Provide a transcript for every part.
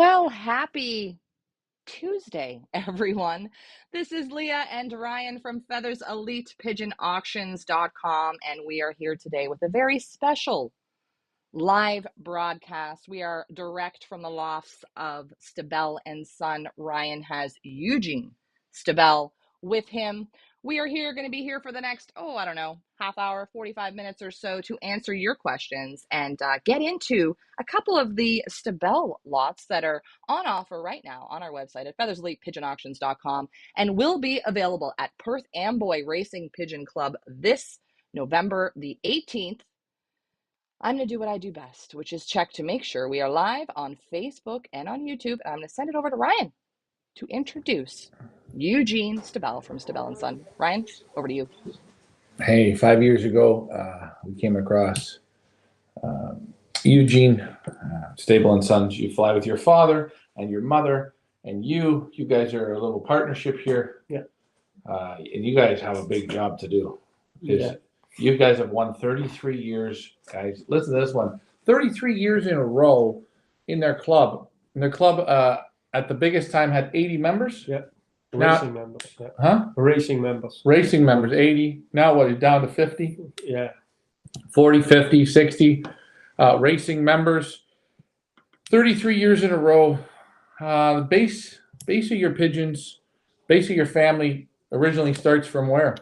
Well, happy Tuesday, everyone. This is Leah and Ryan from featherselitepigeonauctions.com, and we are here today with a very special live broadcast. We are direct from the lofts of Stabel and Son. Ryan has Eugene Stabel with him. We are going to be here for the next, I don't know, half hour, 45 minutes or so to answer your questions and get into a couple of the Stabel lots that are on offer right now on our website at featherselitepigeonauctions.com and will be available at Perth Amboy Racing Pigeon Club this November the 18th. I'm going to do what I do best, which is check to make sure we are live on Facebook and on YouTube. And I'm going to send it over to Ryan to introduce Eugene Stabel from Stabel & Son. Ryan, over to you. Hey, 5 years ago, we came across Eugene, Stable & Sons. You fly with your father and your mother, and you guys are a little partnership here. Yeah. And you guys have a big job to do. Yeah. You guys have won 33 years, guys. Listen to this one. 33 years in a row in their club. And their club at the biggest time had 80 members. Yeah. Now, members. Yeah. Huh? Racing members. Racing members, 80. Now what, it's down to 50? Yeah. 40, 50, 60 racing members. 33 years in a row. The base of your pigeons, base of your family originally starts from where?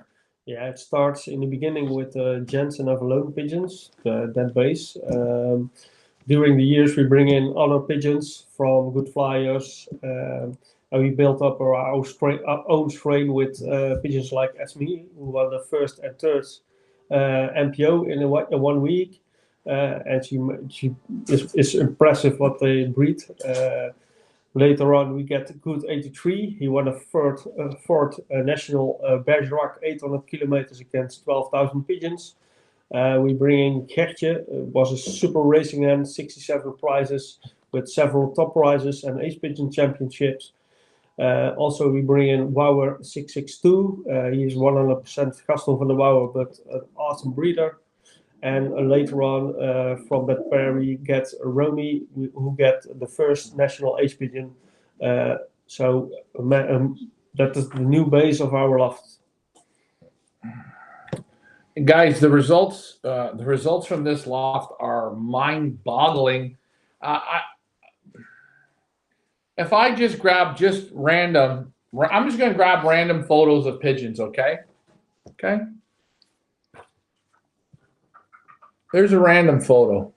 Yeah, it starts in the beginning with Jensen Avalone pigeons, that base. During the years, we bring in other pigeons from good flyers, and we built up our own strain with pigeons like Esme, who were the first and third MPO in 1 week. And she is impressive what they breed. Later on, we get good 83. He won a fourth national Bergerac 800 kilometers against 12,000 pigeons. We bring in Gertje, was a super racing hen, 67 prizes with several top prizes and ace pigeon championships. Also, we bring in Wouwer 662. He is 100% Gaston van der Wouwer, but an awesome breeder. And later on, from that pair, we get Romy, who get the first national ace pigeon. So that is the new base of our loft. Guys, the results from this loft are mind-boggling. If I just grab random, I'm just going to grab random photos of pigeons, okay? Okay. There's a random photo.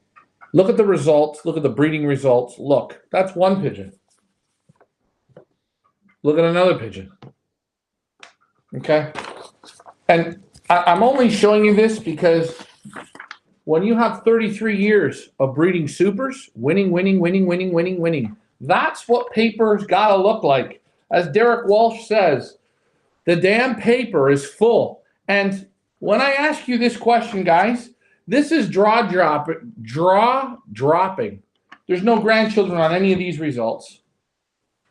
Look at the results. Look at the breeding results. Look, that's one pigeon. Look at another pigeon. Okay. And I'm only showing you this because when you have 33 years of breeding supers, winning, that's what paper's got to look like. As Derek Walsh says, the damn paper is full. And when I ask you this question, guys, this is draw dropping. There's no grandchildren on any of these results.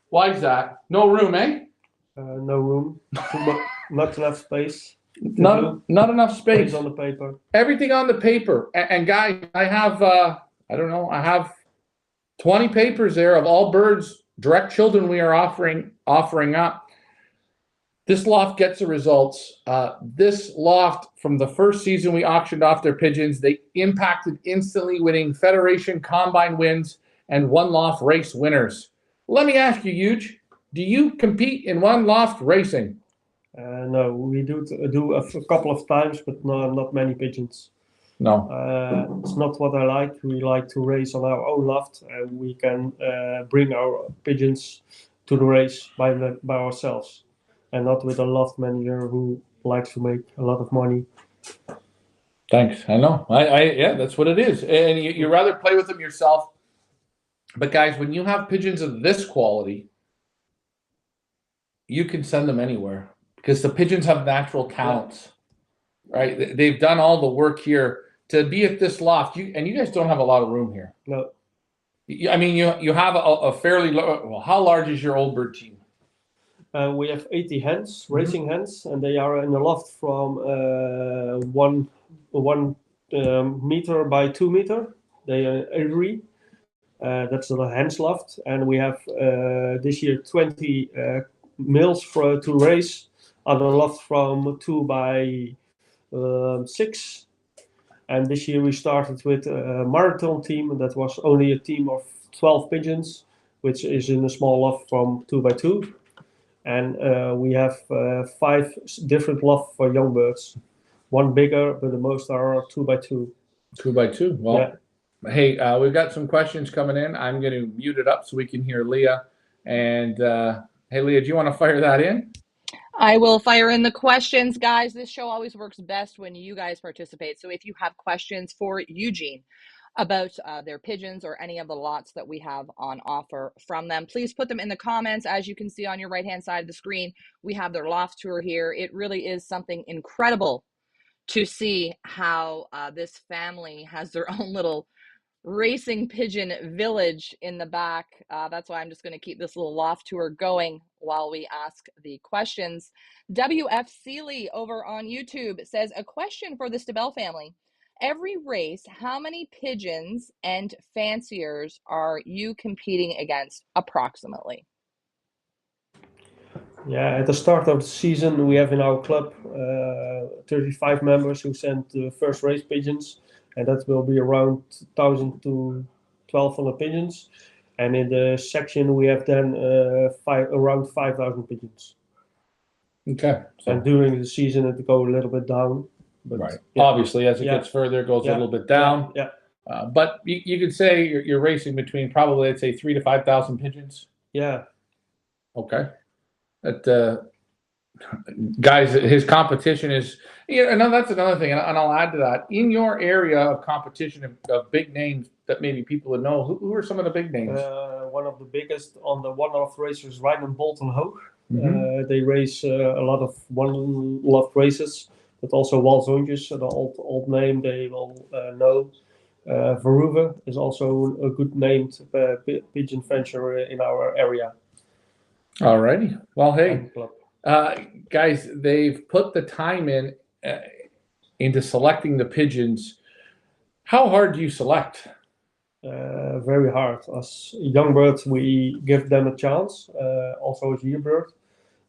Why is that? No room, eh? No room. Not enough space. Not enough space on the paper. Everything on the paper. And guys, I have I have 20 papers there of all birds, direct children we are offering up. This loft gets the results. This loft, from the first season we auctioned off their pigeons, they impacted instantly, winning Federation Combine wins and one loft race winners. Let me ask you, Huge, do you compete in one loft racing? No, we do a couple of times, but not many pigeons. No. It's not what I like. We like to race on our own loft, and we can bring our pigeons to the race by ourselves, and not with a loft manager who likes to make a lot of money. Thanks. I know. Yeah, that's what it is. And you rather play with them yourself. But guys, when you have pigeons of this quality, you can send them anywhere because the pigeons have natural talents, right? They've done all the work here to be at this loft. And you guys don't have a lot of room here. No. I mean, you have a fairly well. How large is your old bird team? We have 80 hens, racing hens, and they are in a loft from 1 meter by 2 meter. They are every. That's the hens loft, and we have this year 20 males to race on the loft from 2 by 6. And this year we started with a marathon team, and that was only a team of 12 pigeons, which is in a small loft from 2 by 2. And we have 5 different lofts for young birds. One bigger, but the most are 2 by 2. 2 by 2. Well, yeah. Hey, we've got some questions coming in. I'm going to mute it up so we can hear Leah. And hey, Leah, do you want to fire that in? I will fire in the questions, guys. This show always works best when you guys participate. So if you have questions for Eugene about their pigeons or any of the lots that we have on offer from them, please put them in the comments. As you can see on your right-hand side of the screen, we have their loft tour here. It really is something incredible to see how this family has their own little racing pigeon village in the back. That's why I'm just going to keep this little loft tour going while we ask the questions. WF Seeley over on YouTube says, a question for the Stabel family. Every race, how many pigeons and fanciers are you competing against approximately? Yeah, at the start of the season, we have in our club 35 members who sent the first race pigeons, and that will be around 1,000 to 1,200 pigeons. And in the section, we have then around 5,000 pigeons. Okay. So. And during the season, it goes a little bit down. But, right. Yeah. Obviously, as it gets further, it goes a little bit down. Yeah. But you could say you're racing between probably, let's say, 3,000 to 5,000 pigeons. Yeah. Okay. That guys, his competition is, that's another thing, and I'll add to that. In your area of competition of big names that maybe people would know, who are some of the big names? One of the biggest on the one-off races, Ryan Bolton Hoog. Mm-hmm. They race a lot of one-off races, but also Walzoontjes, the old name they will know. Verhoeven is also a good named pigeon fencer in our area. Alrighty. Well, hey, guys, they've put the time into selecting the pigeons. How hard do you select? Very hard. As young birds, we give them a chance, also as yearbird.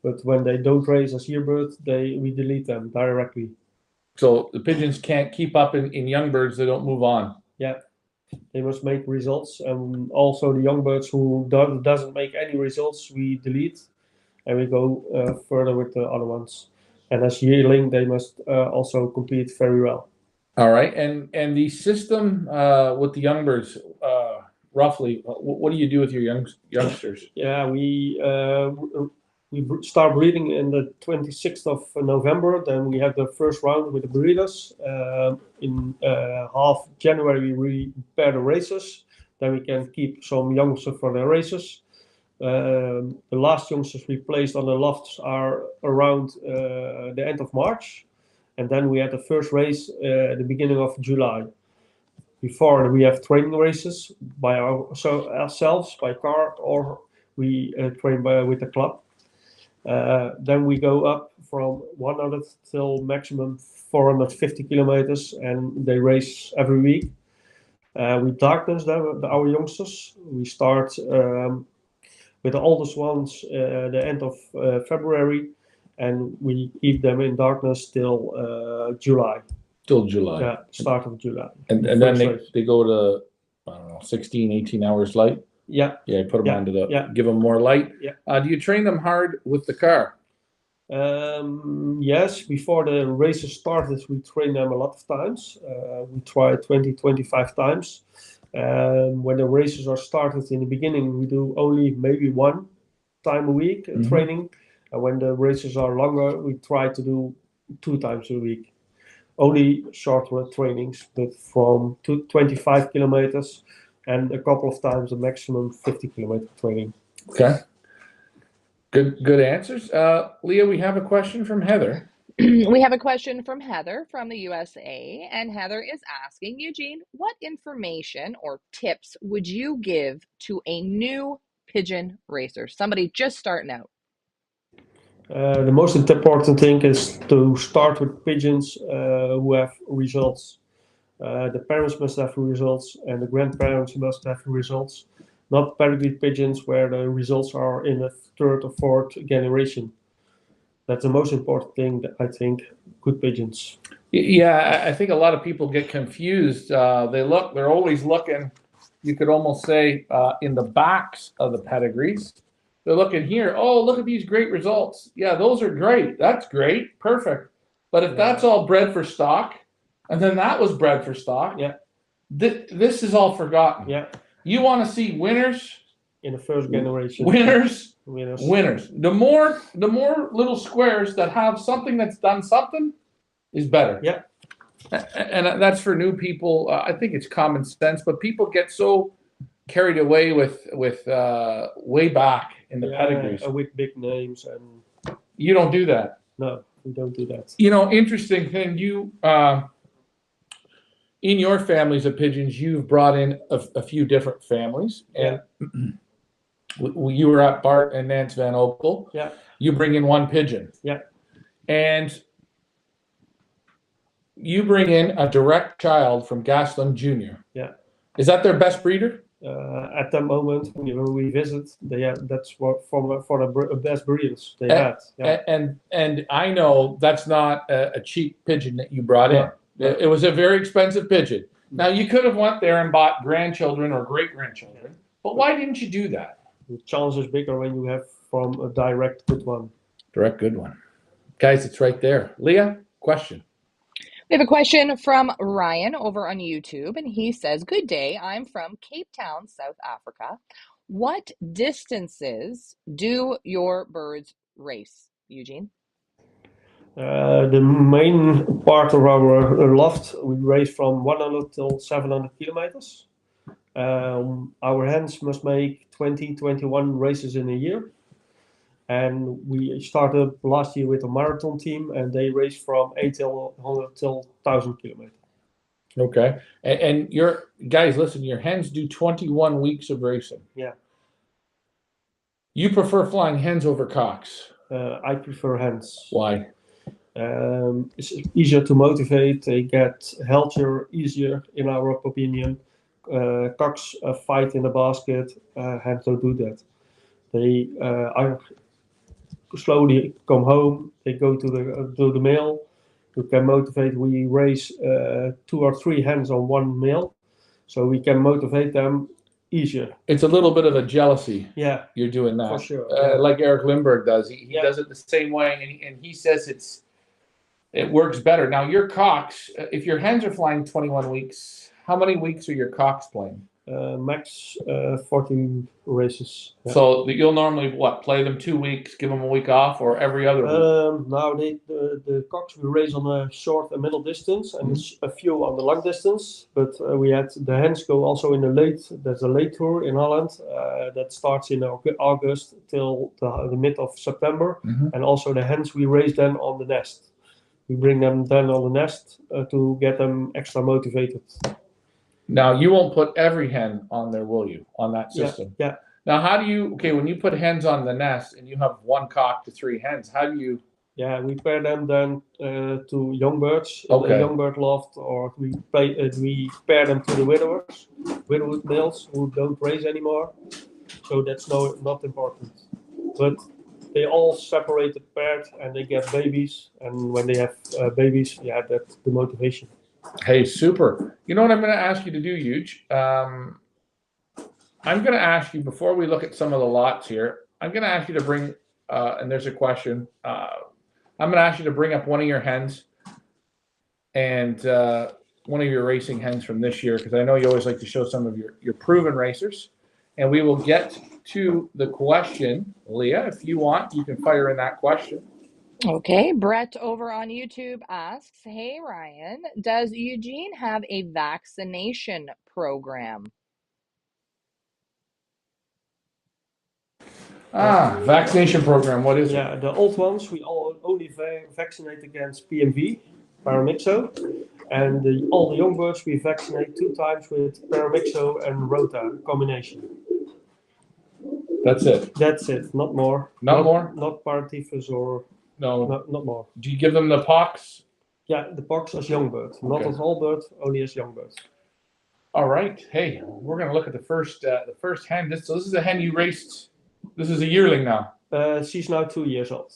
But when they don't race as yearbird, we delete them directly. So the pigeons can't keep up in young birds, they don't move on. Yeah. They must make results, and also the young birds who doesn't make any results, we delete, and we go further with the other ones. And as yearling, they must also compete very well. All right, and the system with the young birds, roughly, what do you do with your youngsters? Yeah, we start breeding in the 26th of November. Then we have the first round with the breeders. In half January, we prepare the races. Then we can keep some youngsters for the races. The last youngsters we placed on the lofts are around the end of March. And then we had the first race at the beginning of July. Before we have training races by ourselves, by car, or we train with the club. Then we go up from 100 till maximum 450 kilometers, and they race every week. We darkness them, our youngsters. We start with the oldest ones the end of February, and we keep them in darkness till July. Till July. Yeah, start of July. And then they go to, I don't know, 16, 18 hours light? Yeah. Yeah, put them onto give them more light. Yeah. Do you train them hard with the car? Yes, before the races started, we train them a lot of times. We try 20, 25 times. When the races are started in the beginning, we do only maybe 1 time a week training. And when the races are longer, we try to do 2 times a week. Only short trainings, but from 25 kilometers and a couple of times a maximum 50 kilometer training. Okay. Good answers. Leah, we have a question from Heather. We have a question from Heather from the USA, and Heather is asking, Eugene, what information or tips would you give to a new pigeon racer, somebody just starting out? The most important thing is to start with pigeons who have results. The parents must have results, and the grandparents must have results. Not pedigree pigeons where the results are in the third or fourth generation. That's the most important thing, I think, good pigeons. Yeah, I think a lot of people get confused. They're always looking, you could almost say, in the backs of the pedigrees. They're looking here, oh, look at these great results. Yeah, those are great. That's great. Perfect. But if that's all bred for stock, and then that was bred for stock, this is all forgotten. Yeah. You want to see winners in the first generation. Winners. The more little squares that have something that's done something is better. Yeah. And that's for new people. I think it's common sense, but people get so carried away with way back in the pedigrees. With big names and. You don't do that. No, we don't do that. You know, interesting thing. You in your families of pigeons, you've brought in a few different families, and you were at Bart and Nance Van Oekel. Yeah. You bring in one pigeon. Yeah. And you bring in a direct child from Gaslam Jr. Yeah. Is that their best breeder? At that moment, when we visit, that's what for the best breeders they had. Yeah. And I know that's not a cheap pigeon that you brought in. It was a very expensive pigeon. Now, you could have went there and bought grandchildren or great-grandchildren, but why didn't you do that? The chance is bigger when you have from a direct good one. Direct good one. Guys, it's right there. Leah, question. We have a question from Ryan over on YouTube, and he says, good day, I'm from Cape Town, South Africa. What distances do your birds race, Eugene? The main part of our loft, we race from 100 till 700 kilometers. Our hens must make 20-21 races in a year. And we started last year with a marathon team, and they race from 800 till 1,000 kilometers. Okay. And your guys, listen, your hens do 21 weeks of racing. Yeah. You prefer flying hens over cocks? I prefer hens. Why? It's easier to motivate. They get healthier, easier, in our opinion. Cocks fight in the basket. Hens don't do that. They slowly come home. They go to the male. You can motivate. We raise 2 or 3 hens on one male, so we can motivate them easier. It's a little bit of a jealousy. Yeah, you're doing that for sure. Like Eric Lindbergh does. He does it the same way, and he says it works better. Now your cocks, if your hens are flying 21 weeks, how many weeks are your cocks playing? Max 14 races. Yeah. So you'll normally play them 2 weeks, give them a week off, or every other week? Now the cocks we race on a short and middle distance, and a few on the long distance. But we had the hens go also in the late. There's a late tour in Holland that starts in August till the mid of September, and also the hens we race then on the nest. We bring them then on the nest to get them extra motivated. Now, you won't put every hen on there, will you, on that system? Yeah. Now, how do you, when you put hens on the nest and you have 1 cock to 3 hens, how do you? Yeah, we pair them then to young birds, in the young bird loft, or we pair them to the widowed males who don't raise anymore. So that's not important. But they all separated, paired, and they get babies. And when they have babies, that's the motivation. Hey, super. You know what I'm going to ask you to do, Huge? I'm going to ask you, before we look at some of the lots here, I'm going to ask you to bring, and there's a question, I'm going to ask you to bring up one of your hens and one of your racing hens from this year, because I know you always like to show some of your proven racers. And we will get to the question. Leah, if you want, you can fire in that question. Okay, Brett over on YouTube asks, hey Ryan, does Eugene have a vaccination program? Vaccination program, what is it? Yeah, the old ones, we only vaccinate against PMV, paramyxo, and all the young birds we vaccinate 2 times with paramyxo and rota combination. That's it? That's it, not more. Not more? Not paratyphus or... No. Not more. Do you give them the pox Yeah, the box as young bird, not as old bird, only as young bird. All right. Hey, we're gonna look at the first hen. This is a hen you raced. This is a yearling now. She's now 2 years old.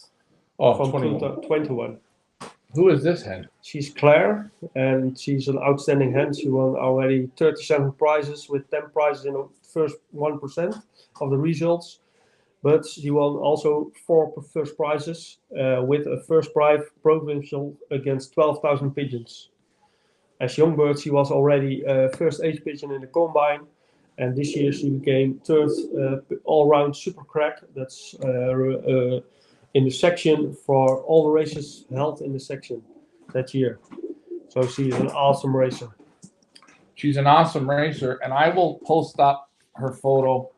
Oh, from 21. 21. Who is this hen? She's Claire, and she's an outstanding hen. She won already 37 prizes with 10 prizes in the first 1% of the results. But she won also 4 first prizes with a first prize provincial against 12,000 pigeons. As young bird, she was already first age pigeon in the combine, and this year she became third all-round super crack. That's in the section for all the races held in the section that year. So she's an awesome racer. She's an awesome racer, and I will post up her photo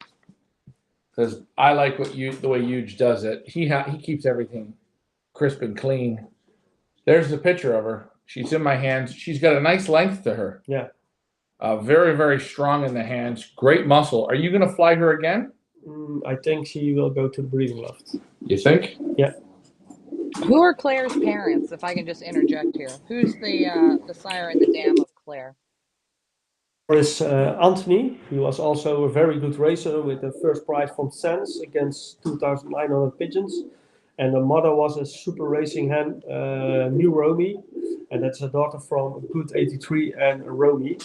because I like the way Huge does it. He keeps everything crisp and clean. There's the picture of her. She's in my hands. She's got a nice length to her. Yeah. Very, very strong in the hands. Great muscle. Are you going to fly her again? I think she will go to the breeding loft. You think? Yeah. Who are Claire's parents, if I can just interject here? Who's the sire and the dam of Claire? There is Anthony. He was also a very good racer with the first prize from Sands against 2,900 pigeons. And the mother was a super racing hen, New Romy, and that's a daughter from Good 83 and Romy.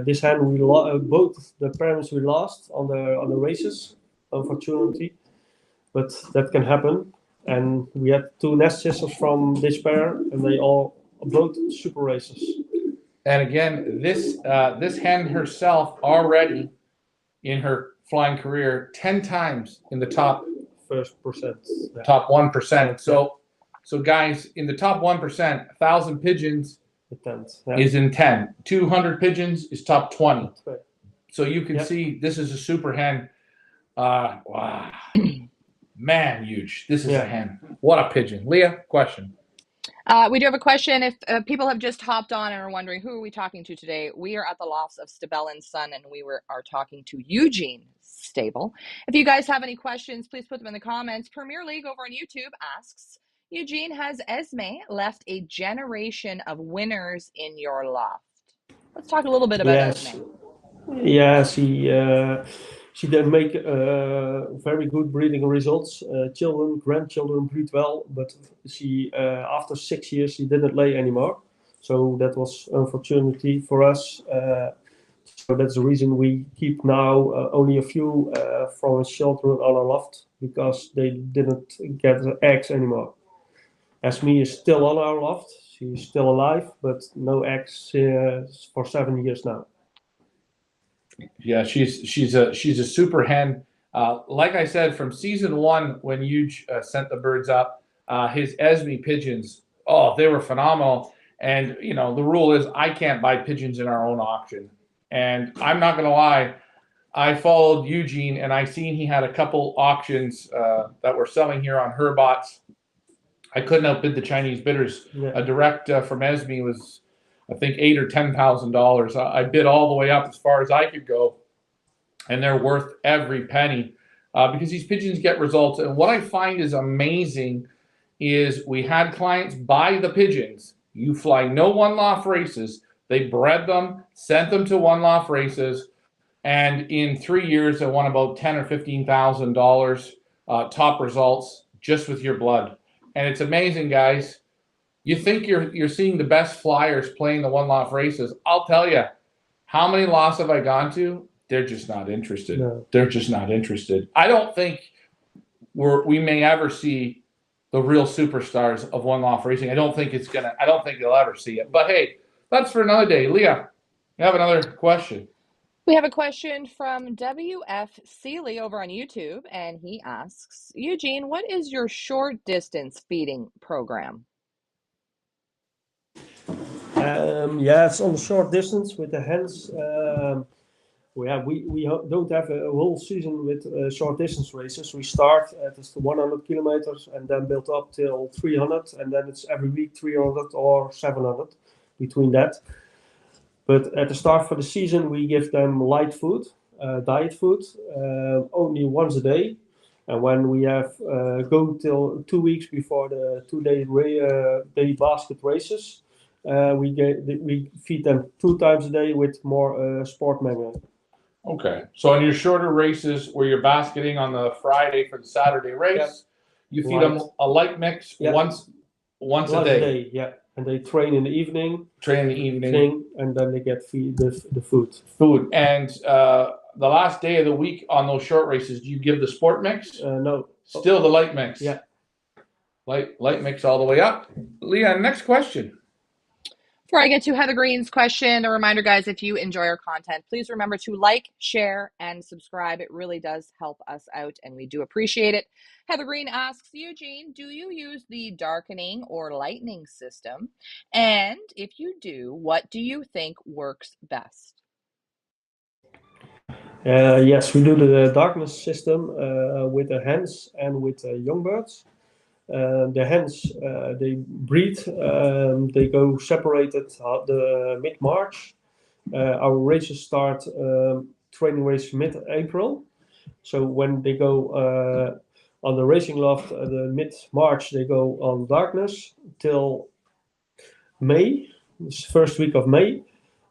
This hen, both the parents we lost on the races, unfortunately, but that can happen. And we had 2 nest sisters from this pair, and they all both super racers. And again, this hen herself already in her flying career 10 times in the top 1%. So guys, in the top 1%, 1,000 pigeons is in 10. 200 pigeons is top 20. Right. So you can see this is a super hen. Wow. Man, Huge. This is a hen. What a pigeon. Leah, question. We do have a question. If people have just hopped on and are wondering, who are we talking to today? We are at the lofts of STABEL Son, and we are talking to Eugene Stable. If you guys have any questions, please put them in the comments. Premier League over on YouTube asks, Eugene, has Esme left a generation of winners in your loft? Let's talk a little bit about Esme. Yeah, she did make very good breeding results. Children, grandchildren breed well, but she after 6 years she didn't lay anymore. So that was unfortunately for us. So that's the reason we keep now only a few from his children on our loft, because they didn't get eggs anymore. Esme is still on our loft. She's still alive, but no eggs for 7 years now. Yeah, she's a super hen. Like I said, from season 1, when Huge sent the birds up, his Esme pigeons, they were phenomenal. And you know, the rule is I can't buy pigeons in our own auction. And I'm not gonna lie, I followed Eugene and I seen he had a couple auctions that were selling here on Herbots. I couldn't outbid the Chinese bidders. Yeah. A direct from Esme was, I think, $8,000 or $10,000. I bid all the way up as far as I could go, and they're worth every penny because these pigeons get results. And what I find is amazing is we had clients buy the pigeons. You fly no one-loft races. They bred them, sent them to one-loft races, and in 3 years they won about $10,000 or $15,000 top results just with your blood. And it's amazing, guys. You think you're seeing the best flyers playing the one-loft races. I'll tell you, how many lofts have I gone to? They're just not interested. No. They're just not interested. I don't think we may ever see the real superstars of one-loft racing. I don't think you'll ever see it. But hey, that's for another day. Leah, you have another question. We have a question from WF Seeley over on YouTube, and he asks, Eugene, what is your short distance feeding program? It's on the short distance with the hens. We don't have a whole season with short distance races. We start at 100 kilometers and then build up till 300, and then it's every week 300 or 700 between that. But at the start for the season, we give them light food, diet food, only once a day. And when we have go till 2 weeks before the 2-day basket races, we feed them 2 times a day with more sport manual. Okay. So in your shorter races where you're basketing on the Friday for the Saturday race, you feed them a light mix once a day. Yeah. And they train in the evening. Train in the evening. And then they get feed the food. And the last day of the week on those short races, do you give the sport mix? No. Still the light mix. Yeah. Light mix all the way up. Leah, next question. Before I get to Heather Green's question, a reminder, guys, if you enjoy our content, please remember to like, share, and subscribe. It really does help us out, and we do appreciate it. Heather Green asks, Eugene, do you use the darkening or lightening system? And if you do, what do you think works best? Yes, we do the darkness system with the hens and with young birds. The hens, they breed, they go separated the mid-March. Our races start, training race mid-April. So when they go on the racing loft, the mid-March, they go on darkness till May, first week of May,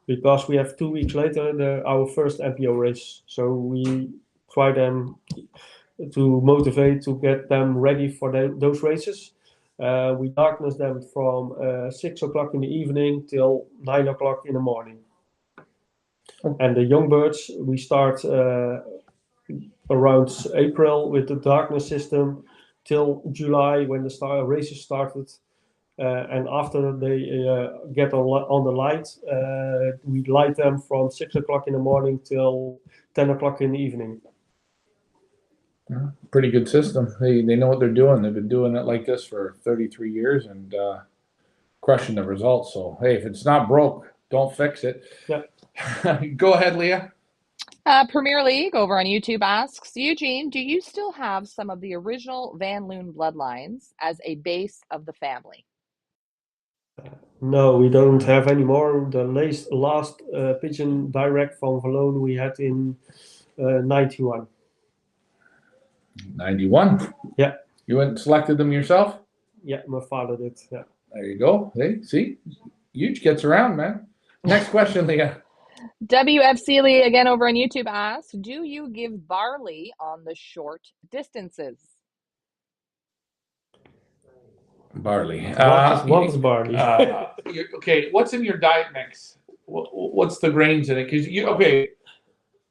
because we have 2 weeks later our first MPO race. So we try them to motivate to get them ready for those races. We darkness them from 6 o'clock in the evening till 9 o'clock in the morning. And the young birds, we start around April with the darkness system till July when the races started. And after they get on the light, we light them from 6 o'clock in the morning till 10 o'clock in the evening. Pretty good system. They know what they're doing. They've been doing it like this for 33 years and crushing the results. So, hey, if it's not broke, don't fix it. Yeah. Go ahead, Leah. Premier League over on YouTube asks, Eugene, do you still have some of the original Van Loon bloodlines as a base of the family? No, we don't have anymore. The last pigeon direct from Valone we had in 91. 91? Yeah. You went and selected them yourself? Yeah, my father did. Yeah. There you go. Hey, see? Huge gets around, man. Next question, Leah. WF Seeley again over on YouTube asks, do you give barley on the short distances? Barley. What is barley? Okay, what's in your diet mix? What's the grains in it? Because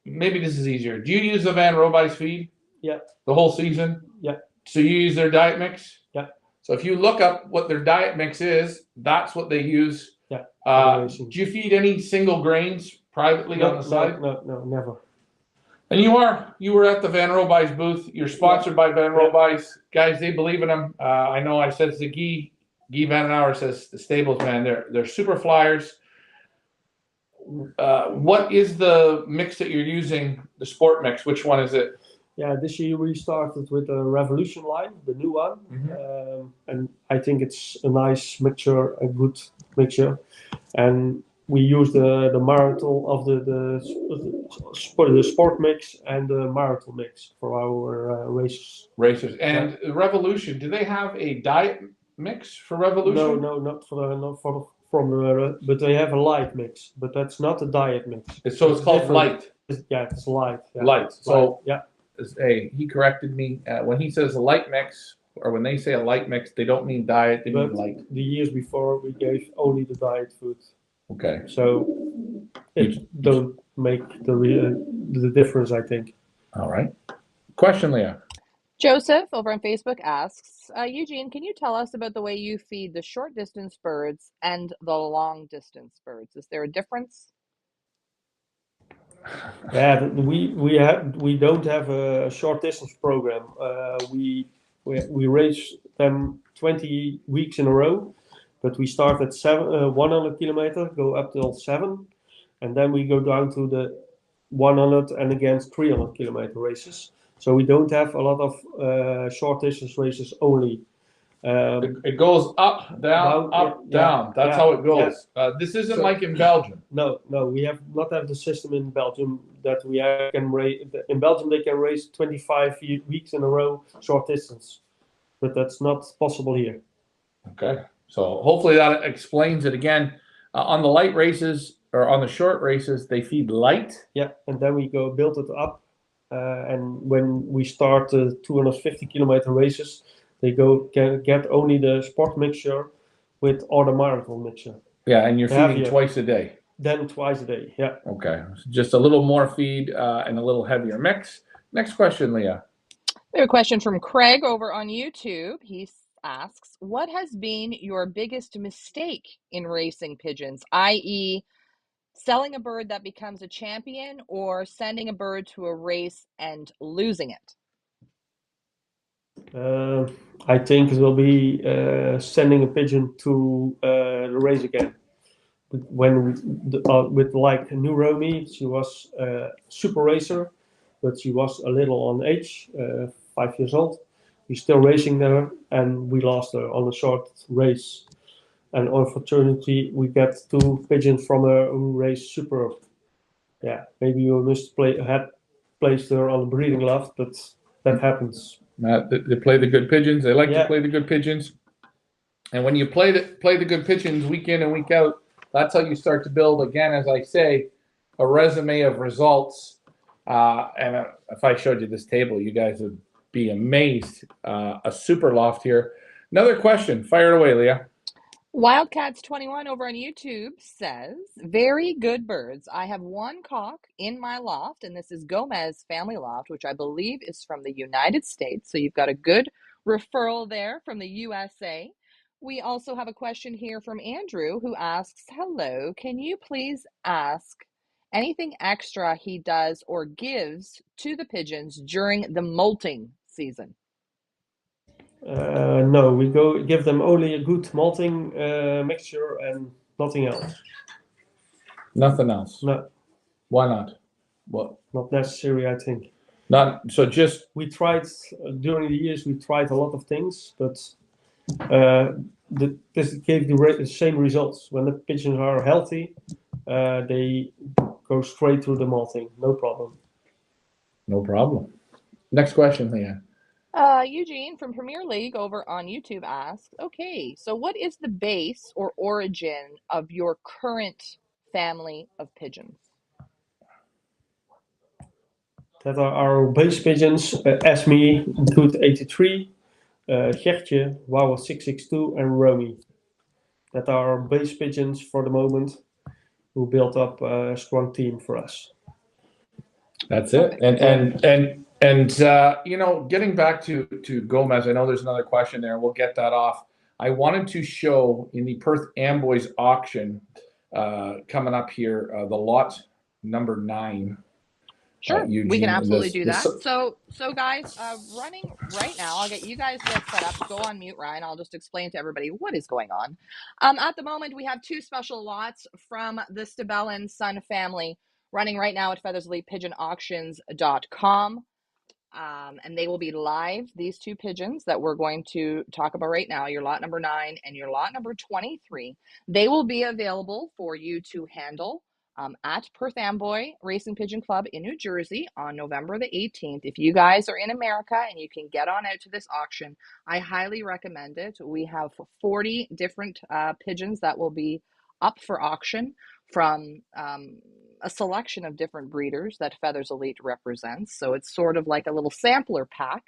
maybe this is easier. Do you use the Van Roby's feed? Yeah. The whole season? Yeah. So you use their diet mix? Yeah. So if you look up what their diet mix is, that's what they use. Yeah. Do you feed any single grains privately on the side? No, never. And you were at the Van Roby's booth. You're sponsored by Van Roby's. Guys, they believe in them. I know I said to Guy Van den Auwer says the stables, man, they're super flyers. What is the mix that you're using, the sport mix? Which one is it? Yeah, this year we started with the Revolution line, the new one. Mm-hmm. And I think it's a nice mixture, a good mixture. And we use the marathon of the sport mix and the marathon mix for our races. And Revolution, do they have a diet mix for Revolution? No, not but they have a light mix, but that's not a diet mix. So it's called light. It's light. Yeah. Light. So yeah. Hey, he corrected me when he says a light mix, or when they say a light mix, they don't mean diet, they mean light. The years before we gave only the diet food. Okay. So it don't make the difference, I think. All right. Question, Leah. Joseph over on Facebook asks, Eugene, can you tell us about the way you feed the short distance birds and the long distance birds? Is there a difference? Yeah, we don't have a short distance program. We race them 20 weeks in a row, but we start at 100 kilometers, go up till 7, and then we go down to the 100 and again 300 kilometer races. So we don't have a lot of short distance races only. It goes up, down, up, down. That's how it goes. This isn't So- like in Belgium. No, we have not have the system in Belgium that we can raise. In Belgium, they can race 25 weeks in a row short distance, but that's not possible here. Okay, so hopefully that explains it again. On the light races or on the short races, they feed light. Yeah, and then we go build it up, and when we start the 250-kilometer races, they can get only the sport mixture with or the marathon mixture. Yeah, and you're feeding Heavier. twice a day. Then twice a day. Yeah. Okay, so just a little more feed and a little heavier mix. Next question, Leah. We have a question from Craig over on YouTube. He asks, what has been your biggest mistake in racing pigeons, i.e., selling a bird that becomes a champion or sending a bird to a race and losing it? I think it will be sending a pigeon to the race again. With like New Romy, she was a super racer, but she was a little on age, 5 years old. We're still racing there, and we lost her on a short race. And unfortunately, we get 2 pigeons from her who race super. Yeah, maybe you must had placed her on the breeding loft, but that happens. They play the good pigeons. They like to Yeah. play the good pigeons. And when you play the good pigeons week in and week out, that's how you start to build, again, as I say, a resume of results. And if I showed you this table, you guys would be amazed. A super loft here. Another question. Fire it away, Leah. Wildcats21 over on YouTube says, very good birds. I have 1 cock in my loft, and this is Gomez family loft, which I believe is from the United States. So you've got a good referral there from the USA. We also have a question here from Andrew who asks, hello, can you please ask anything extra he does or gives to the pigeons during the molting season? No, we give them only a good malting mixture and nothing else. Nothing else. No. Why not? Well, not necessary, I think. Not so. Just we tried during the years. We tried a lot of things, but this gave the same results. When the pigeons are healthy, they go straight to the malting. No problem. No problem. Next question, Leah. Eugene from Premier League over on YouTube asks, okay, so what is the base or origin of your current family of pigeons? That are our base pigeons, Esme, Good 83, Gertje, Wawa 662, and Romy. That are our base pigeons for the moment, who built up a strong team for us. That's it. And you know, getting back to Gomez, I know there's another question there. We'll get that off. I wanted to show in the Perth Amboys auction coming up here the lot number 9. Sure, Eugene, we can absolutely do that. So guys, running right now, I'll get you guys get set up. Go on mute, Ryan. I'll just explain to everybody what is going on. At the moment, we have 2 special lots from the STABEL Son family running right now at feathersleypigeonauctions.com. And they will be live, these 2 pigeons that we're going to talk about right now, your lot number 9 and your lot number 23. They will be available for you to handle at Perth Amboy Racing Pigeon Club in New Jersey on November the 18th. If you guys are in America and you can get on out to this auction, I highly recommend it. We have 40 different pigeons that will be up for auction from a selection of different breeders that Feathers Elite represents. So it's sort of like a little sampler pack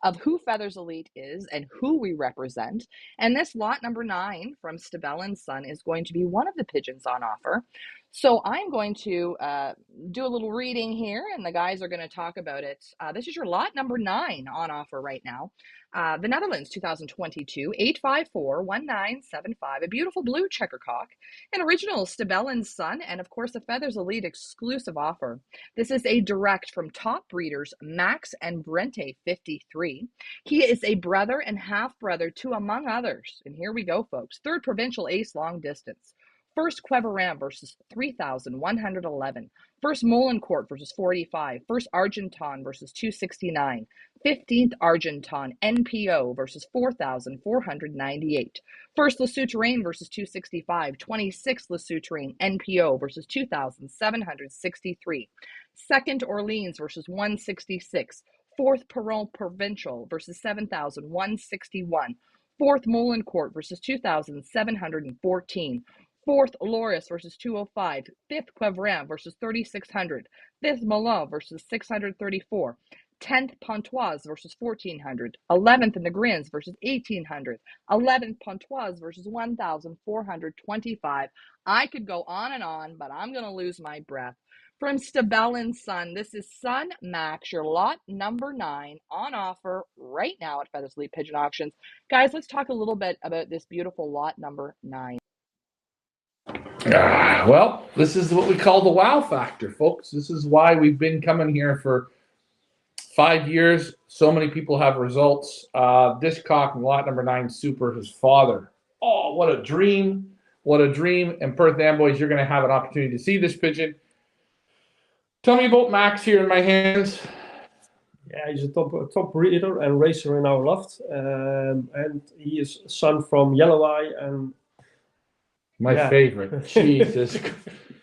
of who Feathers Elite is and who we represent. And this lot number 9 from STABEL Son is going to be one of the pigeons on offer. So I'm going to do a little reading here, and the guys are going to talk about it. This is your lot number 9 on offer right now. The Netherlands 2022 8541975, a beautiful blue checkercock, an original STABEL Son, and of course the Feathers Elite exclusive offer. This is a direct from top breeders Max and Brente 53. He is a brother and half brother to, among others, and here we go, folks, 3rd provincial ace long distance, First Queveram versus 3,111. First Molencourt versus 45. First Argenton versus 269. 15th Argenton NPO versus 4,498. First Lesouterrain versus 265. 26th Lesouterrain NPO versus 2,763. Second Orleans versus 166. Fourth Perron Provincial versus 7,161. Fourth Molencourt versus 2,714. Fourth Loris versus 205. Fifth Quevram versus 3,600. Fifth Melun versus 634. 10th Pontoise versus 1,400. 11th Negrins versus 1,800. 11th Pontoise versus 1,425. I could go on and on, but I'm going to lose my breath. From Stabel & Son, this is Sun Max, your lot number 9, on offer right now at Feathers Elite Pigeon Auctions. Guys, let's talk a little bit about this beautiful lot number 9. Well, this is what we call the wow factor, folks. This is why we've been coming here for 5 years. So many people have results. This cock in lot number 9, Super, his father. Oh, what a dream. What a dream. And Perth Amboys, you're going to have an opportunity to see this pigeon. Tell me about Max here in my hands. Yeah, he's a top breeder and racer in our loft, and he is son from Yellow Eye and my favorite. Jesus,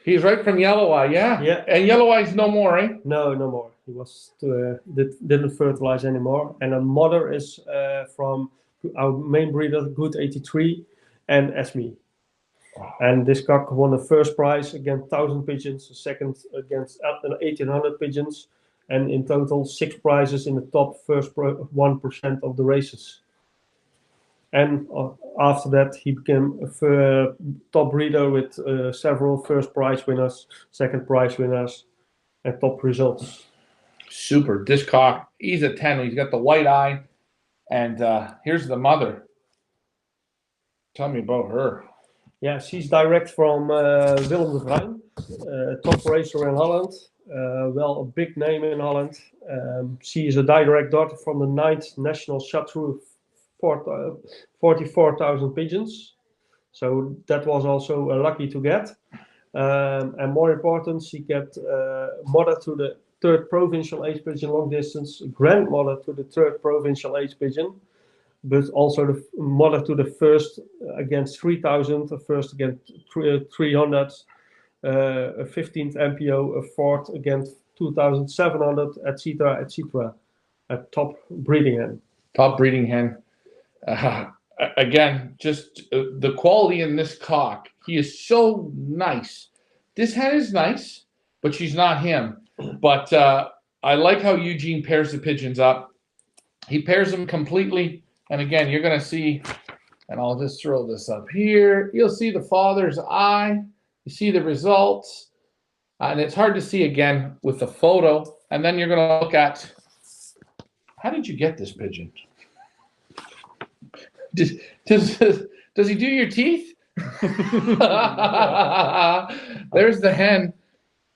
he's right from Yellow Eye, yeah. Yeah. And Yellow Eye's no more, eh? No more. He was didn't fertilize anymore, and a mother is from our main breeder, Good 83, and Esme. And this cock won the first prize against 1,000 pigeons, the second against 1,800 pigeons, and in total 6 prizes in the top first 1% of the races. And after that, he became a top breeder with several first prize winners, second prize winners, and top results. Super. This cock, he's a 10. He's got the white eye. And here's the mother. Tell me about her. Yeah, she's direct from Willem de Bruin, top racer in Holland. Well, a big name in Holland. She is a direct daughter from the 9th National Shot through 44,000 pigeons. So that was also lucky to get. And more important, she get mother to the 3rd Provincial Age Pigeon long distance, grandmother to the 3rd Provincial Age Pigeon, but also the mother to the first against 3,000, the first against 300, a 15th MPO, a 4th against 2,700, etc., etc. A top breeding hen. Top breeding hen. Again, just the quality in this cock. He is so nice. This hen is nice, but she's not him. But I like how Eugene pairs the pigeons up. He pairs them completely. And again, you're going to see, and I'll just throw this up here. You'll see the father's eye. You see the results. And it's hard to see again with the photo. And then you're going to look at, how did you get this pigeon? Does he do your teeth? There's the hen.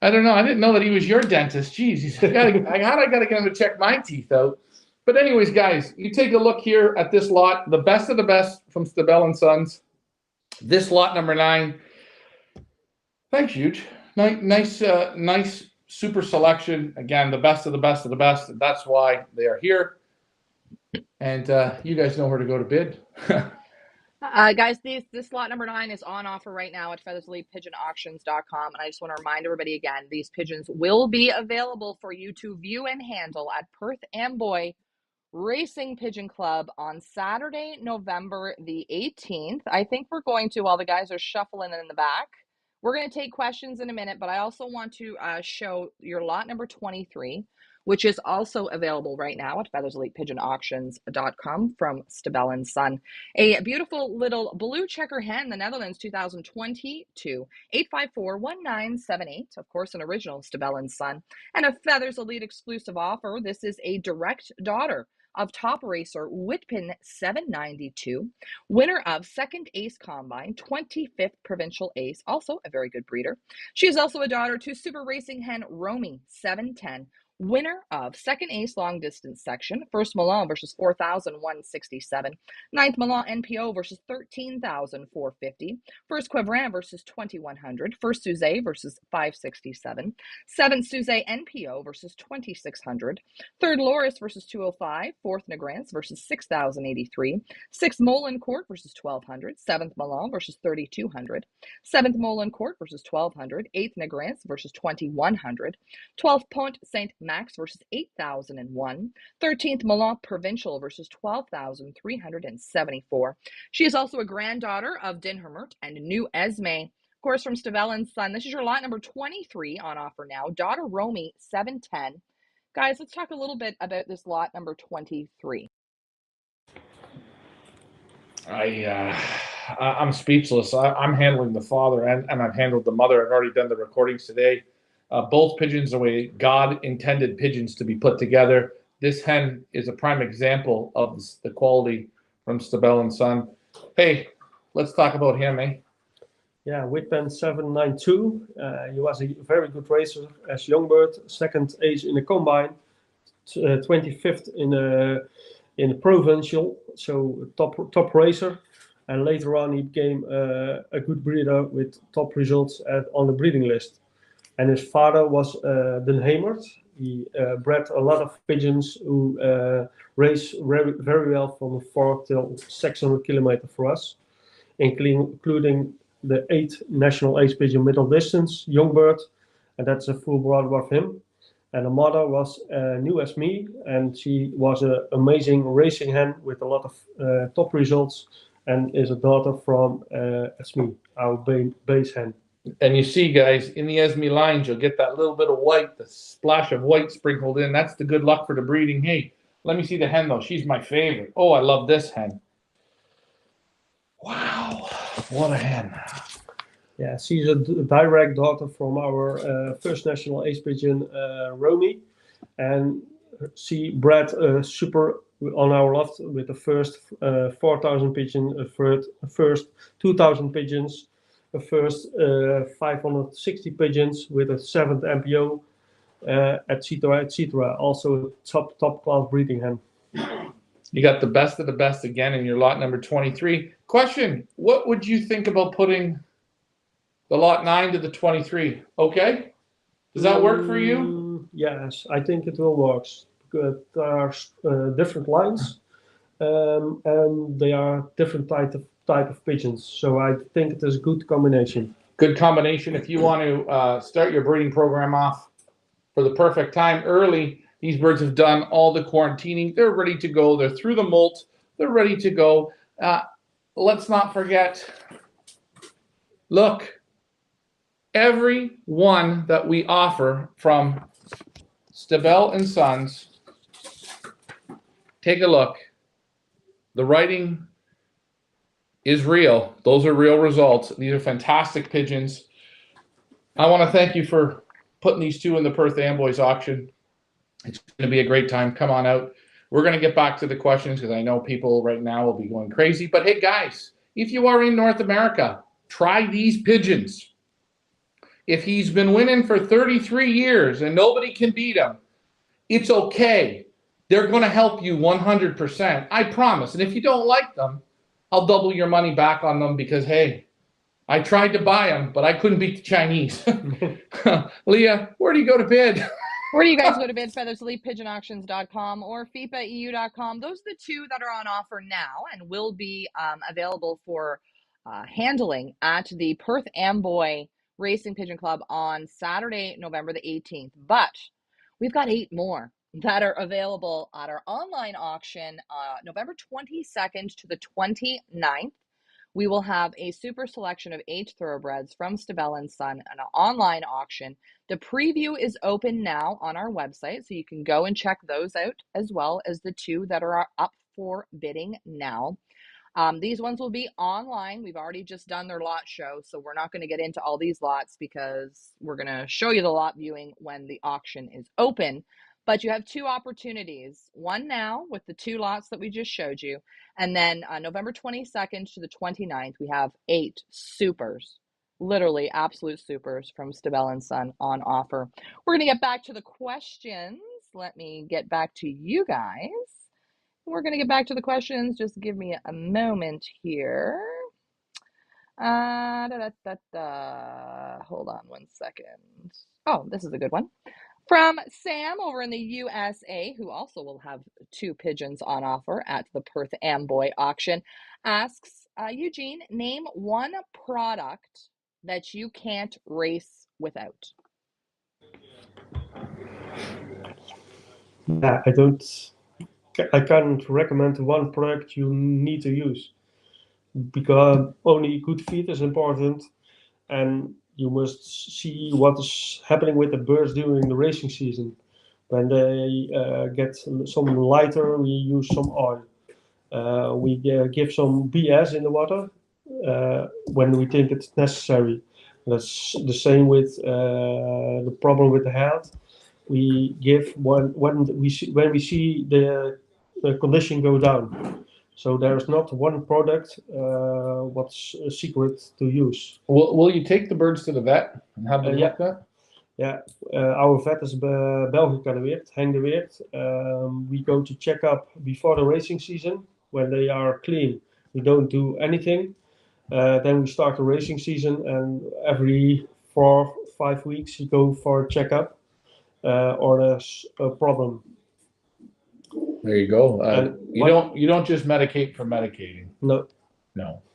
I don't know. I didn't know that he was your dentist. Jeez, I gotta get him to check my teeth out. But anyways, guys, you take a look here at this lot, the best of the best from Stabel & Sons. This lot number 9. Thanks, Huge. Nice super selection. Again, the best of the best of the best. That's why they are here. And you guys know where to go to bid. Guys, this lot number 9 is on offer right now at feathersleypigeonauctions.com. And I just want to remind everybody again, these pigeons will be available for you to view and handle at Perth Amboy Racing Pigeon Club on Saturday, November the 18th. I think we're going to, while the guys are shuffling in the back, we're going to take questions in a minute, but I also want to show your lot number 23, which is also available right now at feathersleypigeonauctions.com from Stabel & Son. A beautiful little blue checker hen, the Netherlands 2022, 854-1978, of course, an original Stabel & Son, and a Feathers Elite exclusive offer. This is a direct daughter of top racer Whitpin 792, winner of 2nd Ace Combine, 25th Provincial Ace, also a very good breeder. She is also a daughter to super racing hen Romy 710, Winner of second ace long distance section, first Milan versus 4,167, ninth Milan NPO versus 13,450, first Quevrin versus 2,100, first Suzay versus 567, seventh Suzay NPO versus 2,600, third Loris versus 205, fourth Negrance versus 6,083, sixth Molencourt versus 1,200, seventh Milan versus 3,200, seventh Molencourt versus 1,200, eighth Negrance versus 2,100, 12th Pont Saint Max versus 8,001, 13th Milan Provincial versus 12,374. She is also a granddaughter of Din Hermert and New Esme, of course, from Stabel & Son. This is your lot number 23 on offer now. Daughter Romy, 710. Guys, let's talk a little bit about this lot number 23. I'm speechless. I'm handling the father and I've handled the mother. I've already done the recordings today. Both pigeons are the way God intended pigeons to be put together. This hen is a prime example of the quality from Stabel & Son. Hey, let's talk about him, eh? Yeah, Whitman 792. He was a very good racer as young bird, second age in the combine, 25th in the provincial, so top racer. And later on, he became a good breeder with top results on the breeding list. And his father was Den Hemert. He bred a lot of pigeons who race very, very well from 4 till 600 kilometers for us, including the 8th national ace pigeon middle distance young bird, and that's a full brother of him. And the mother was new as me, and she was an amazing racing hen with a lot of top results, and is a daughter from Esme, our base hen. And you see, guys, in the Esme lines, you'll get that little bit of white, the splash of white sprinkled in. That's the good luck for the breeding. Hey, let me see the hen, though. She's my favorite. Oh, I love this hen. Wow, what a hen. Yeah, she's a direct daughter from our first national ace pigeon, Romy. And she bred super on our loft with the first 4,000 pigeons, first 2,000 pigeons, the first 560 pigeons with a 7th MPO, etc., etc. Also top class breeding hen. You got the best of the best again in your lot number 23. Question, what would you think about putting the lot 9 to the 23? Okay? Does that work for you? Yes, I think it will work. There are different lines, and they are different type of pigeons. So I think it is a good combination. Good combination. If you want to start your breeding program off for the perfect time early, these birds have done all the quarantining. They're ready to go. They're through the molt. They're ready to go. Let's not forget, look, every one that we offer from Stabel & Sons, take a look. The writing is real. Those are real results. These are fantastic pigeons. I want to thank you for putting these two in the Perth Amboys auction. It's going to be a great time. Come on out. We're going to get back to the questions because I know people right now will be going crazy. But hey, guys, if you are in North America, try these pigeons. If he's been winning for 33 years and nobody can beat him, it's okay. They're going to help you 100%. I promise. And if you don't like them, I'll double your money back on them because, hey, I tried to buy them, but I couldn't beat the Chinese. Leah, where do you go to bid? Where do you guys go to bid? feathersleeppigeonauctions.com or FEPAEU.com. Those are the two that are on offer now and will be available for handling at the Perth Amboy Racing Pigeon Club on Saturday, November the 18th. But we've got 8 more that are available at our online auction November 22nd to the 29th. We will have a super selection of 8 thoroughbreds from Stabel & Son and an online auction. The preview is open now on our website, so you can go and check those out, as well as the 2 that are up for bidding now. These ones will be online. We've already just done their lot show, so we're not going to get into all these lots because we're going to show you the lot viewing when the auction is open. But you have 2 opportunities, one now with the 2 lots that we just showed you, and then November 22nd to the 29th, we have 8 supers, literally absolute supers from Stabel & Son on offer. We're going to get back to the questions. let me get back to you guys. We're going to get back to the questions. Just give me a moment here. Hold on one second. Oh, this is a good one. From Sam over in the USA, who also will have 2 pigeons on offer at the Perth Amboy auction, asks, Eugene, name one product that you can't race without. Yeah, I can't recommend one product you need to use, because only good feed is important, and you must see what is happening with the birds during the racing season. When they get some lighter, we use some oil. We give some BS in the water when we think it's necessary. That's the same with the problem with the health. We give when we see the condition go down. So there's not one product what's a secret to use. Will you take the birds to the vet and have them looked at? Yeah, our vet is Belgica de Weert, Henk de Weert. We go to check up before the racing season when they are clean. We don't do anything. Then we start the racing season, and every 4-5 weeks you go for a checkup, or there's a problem. There you go. You don't just medicate for medicating. No.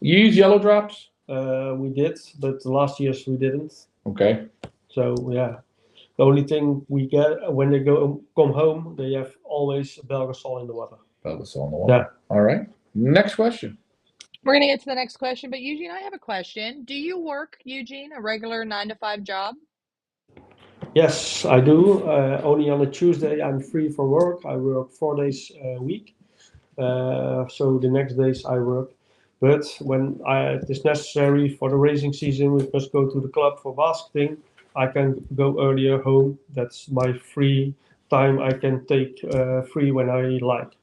You use yellow drops? We did, but the last years we didn't. Okay. So yeah, the only thing we get when they come home, they have always Belgasol in the water. Belgasol in the water. Yeah. All right. Next question. We're going to get to the next question, but Eugene, I have a question. Do you work, Eugene, a regular 9-to-5 job? Yes, I do. Only on a Tuesday I'm free for work. I work 4 days a week. So the next days I work. But when it is necessary for the racing season, we must go to the club for basketing. I can go earlier home. That's my free time. I can take free when I like.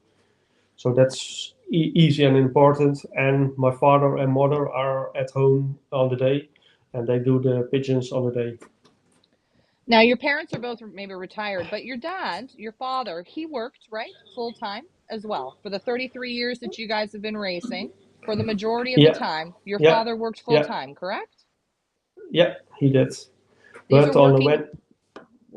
So that's easy and important. And my father and mother are at home on the day, and they do the pigeons on the day. Now, your parents are both maybe retired, but your dad, your father, he worked, right, full time as well. For the 33 years that you guys have been racing, for the majority of the time, your father worked full time, correct? Yeah, he did. These But are on working.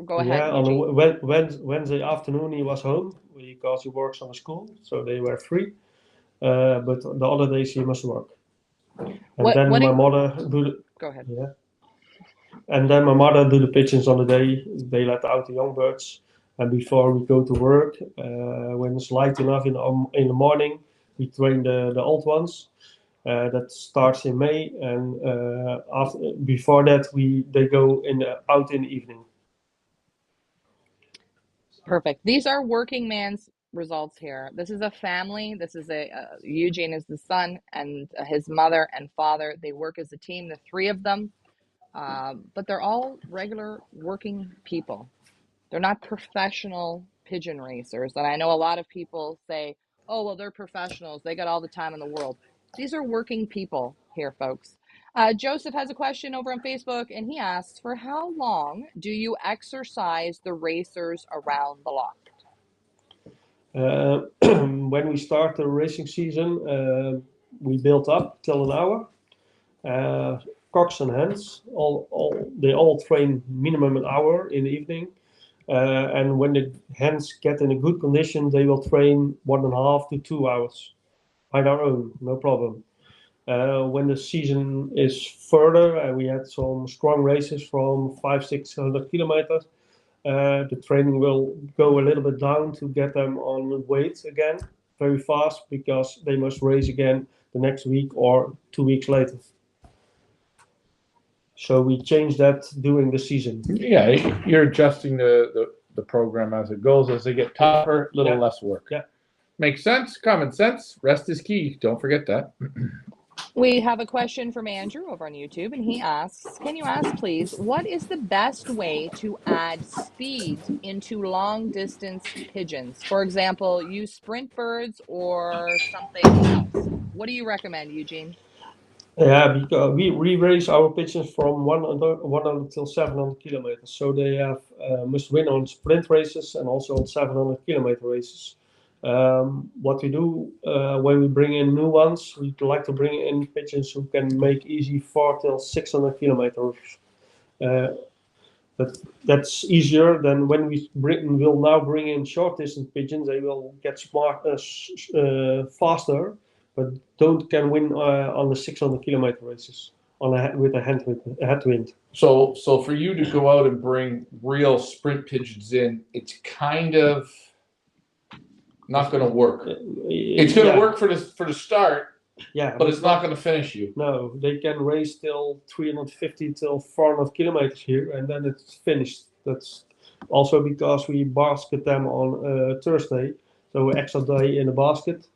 Go ahead. Yeah, Eugene. on Wednesday afternoon he was home because he works on a school, so they were free. But the other days he must work. And my mother do. Go ahead. Yeah. And then my mother do the pigeons on the day. They let out the young birds, and before we go to work, when it's light enough in the morning, we train the old ones. That starts in May, and before that they go out in the evening. Perfect. These are working man's results here. This is a family. This is Eugene is the son, and his mother and father. They work as a team, the 3 of them. But they're all regular working people. They're not professional pigeon racers. And I know a lot of people say, oh, well, they're professionals. They got all the time in the world. These are working people here, folks. Joseph has a question over on Facebook, and he asks, for how long do you exercise the racers around the loft? When we start the racing season, we build up till an hour. Cocks and hens, they all train minimum an hour in the evening. And when the hens get in a good condition, they will train 1.5 to 2 hours by their own, no problem. When the season is further, we had some strong races from 500-600 kilometers. The training will go a little bit down to get them on weight again very fast, because they must race again the next week or 2 weeks later. So we change that during the season. Yeah, you're adjusting the program as it goes. As they get tougher, a little less work. Yeah. Makes sense. Common sense. Rest is key. Don't forget that. We have a question from Andrew over on YouTube, and he asks, can you ask, please, what is the best way to add speed into long-distance pigeons? For example, use sprint birds or something else. What do you recommend, Eugene? Yeah, because we raise our pigeons from 100 till 700 kilometers, so they have must win on sprint races and also on 700-kilometer races. What we do when we bring in new ones, we like to bring in pigeons who can make easy 4 till 600 kilometers. That's easier than when we'll now bring in short distance pigeons. They will get faster, but can win on the 600-kilometer races with a headwind. So for you to go out and bring real sprint pigeons in, it's kind of not going to work. It's going to work for the start, but it's not going to finish you. No, they can race till 350 till 400 kilometers here, and then it's finished. That's also because we basket them on Thursday, so extra day in the basket.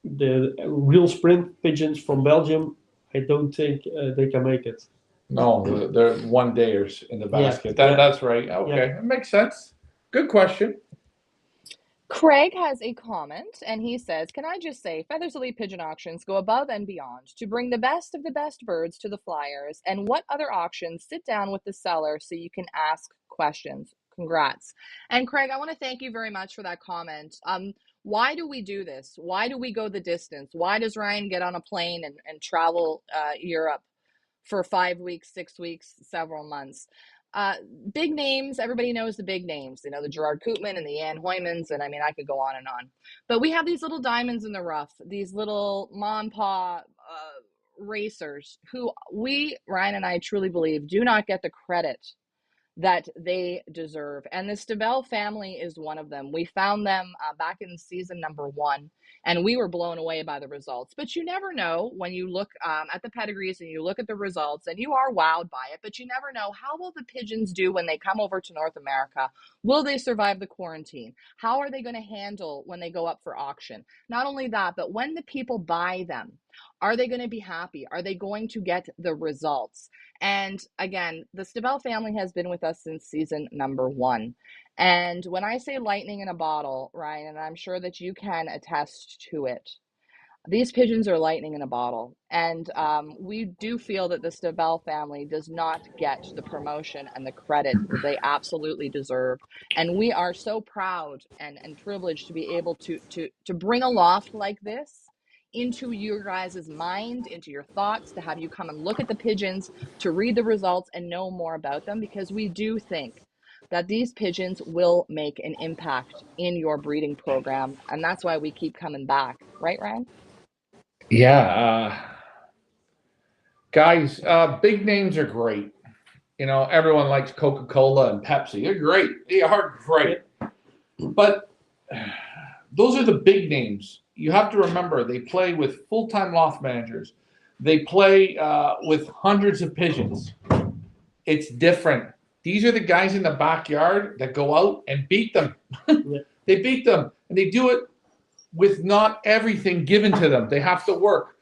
The real sprint pigeons from Belgium, I don't think they can make it. No, they're one-dayers in the basket. That's right. Okay, that makes sense. Good question. Craig has a comment, and he says, can I just say, Feathers Elite Pigeon Auctions go above and beyond to bring the best of the best birds to the flyers, and what other auctions sit down with the seller so you can ask questions. Congrats. And Craig, I want to thank you very much for that comment. Why do we do this? Why do we go the distance? Why does Ryan get on a plane and travel Europe for 5 weeks, 6 weeks, several months? Big names, everybody knows the big names, you know, the Gerard Koopman and the Jan Hoymans, and I mean, I could go on and on. But we have these little diamonds in the rough, these little mom pa racers who Ryan and I truly believe, do not get the credit that they deserve. And the Stabel family is one of them. We found them back in season number 1, and we were blown away by the results. But you never know when you look at the pedigrees and you look at the results, and you are wowed by it, but you never know, how will the pigeons do when they come over to North America? Will they survive the quarantine? How are they going to handle when they go up for auction? Not only that, but when the people buy them, are they going to be happy? Are they going to get the results? And again, the Stabel family has been with us since season number 1. And when I say lightning in a bottle, Ryan, and I'm sure that you can attest to it, these pigeons are lightning in a bottle. And we do feel that the Stabel family does not get the promotion and the credit that they absolutely deserve. And we are so proud and privileged to be able to bring a loft like this into your guys' mind, into your thoughts, to have you come and look at the pigeons, to read the results and know more about them, because we do think that these pigeons will make an impact in your breeding program. And that's why we keep coming back. Right, Ryan? Yeah. Guys, big names are great. You know, everyone likes Coca-Cola and Pepsi. They're great. They are great. But those are the big names. You have to remember, they play with full-time loft managers. They play with hundreds of pigeons. It's different. These are the guys in the backyard that go out and beat them. They beat them, and they do it with not everything given to them. They have to work.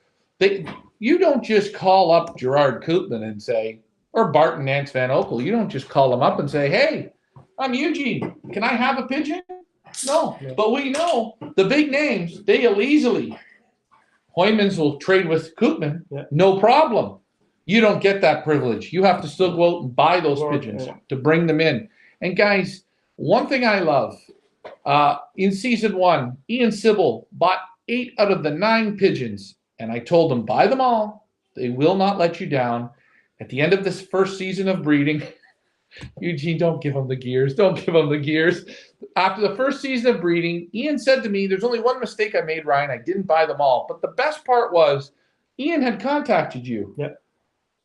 You don't just call up Gerard Koopman and say, or Barton Nance Van Okel, you don't just call them up and say, hey, I'm Eugene. Can I have a pigeon? No, but we know the big names, they'll easily. Hoymans will trade with Koopman, no problem. You don't get that privilege. You have to still go out and buy those pigeons to bring them in. And guys, one thing I love, in season 1, Ian Sybil bought 8 out of the 9 pigeons, and I told them, buy them all. They will not let you down. At the end of this first season of breeding, Eugene, don't give him the gears. Don't give him the gears. After the first season of breeding, Ian said to me, there's only one mistake I made, Ryan. I didn't buy them all. But the best part was, Ian had contacted you. Yep.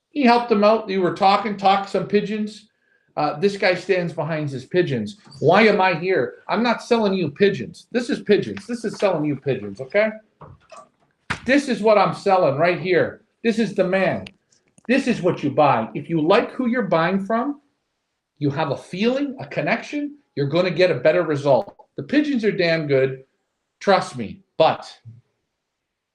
He helped them out. You were talked some pigeons. This guy stands behind his pigeons. Why am I here? I'm not selling you pigeons. This is pigeons. This is selling you pigeons, okay? This is what I'm selling right here. This is the man. This is what you buy. If you like who you're buying from, you have a feeling, a connection, you're going to get a better result. The pigeons are damn good. Trust me. But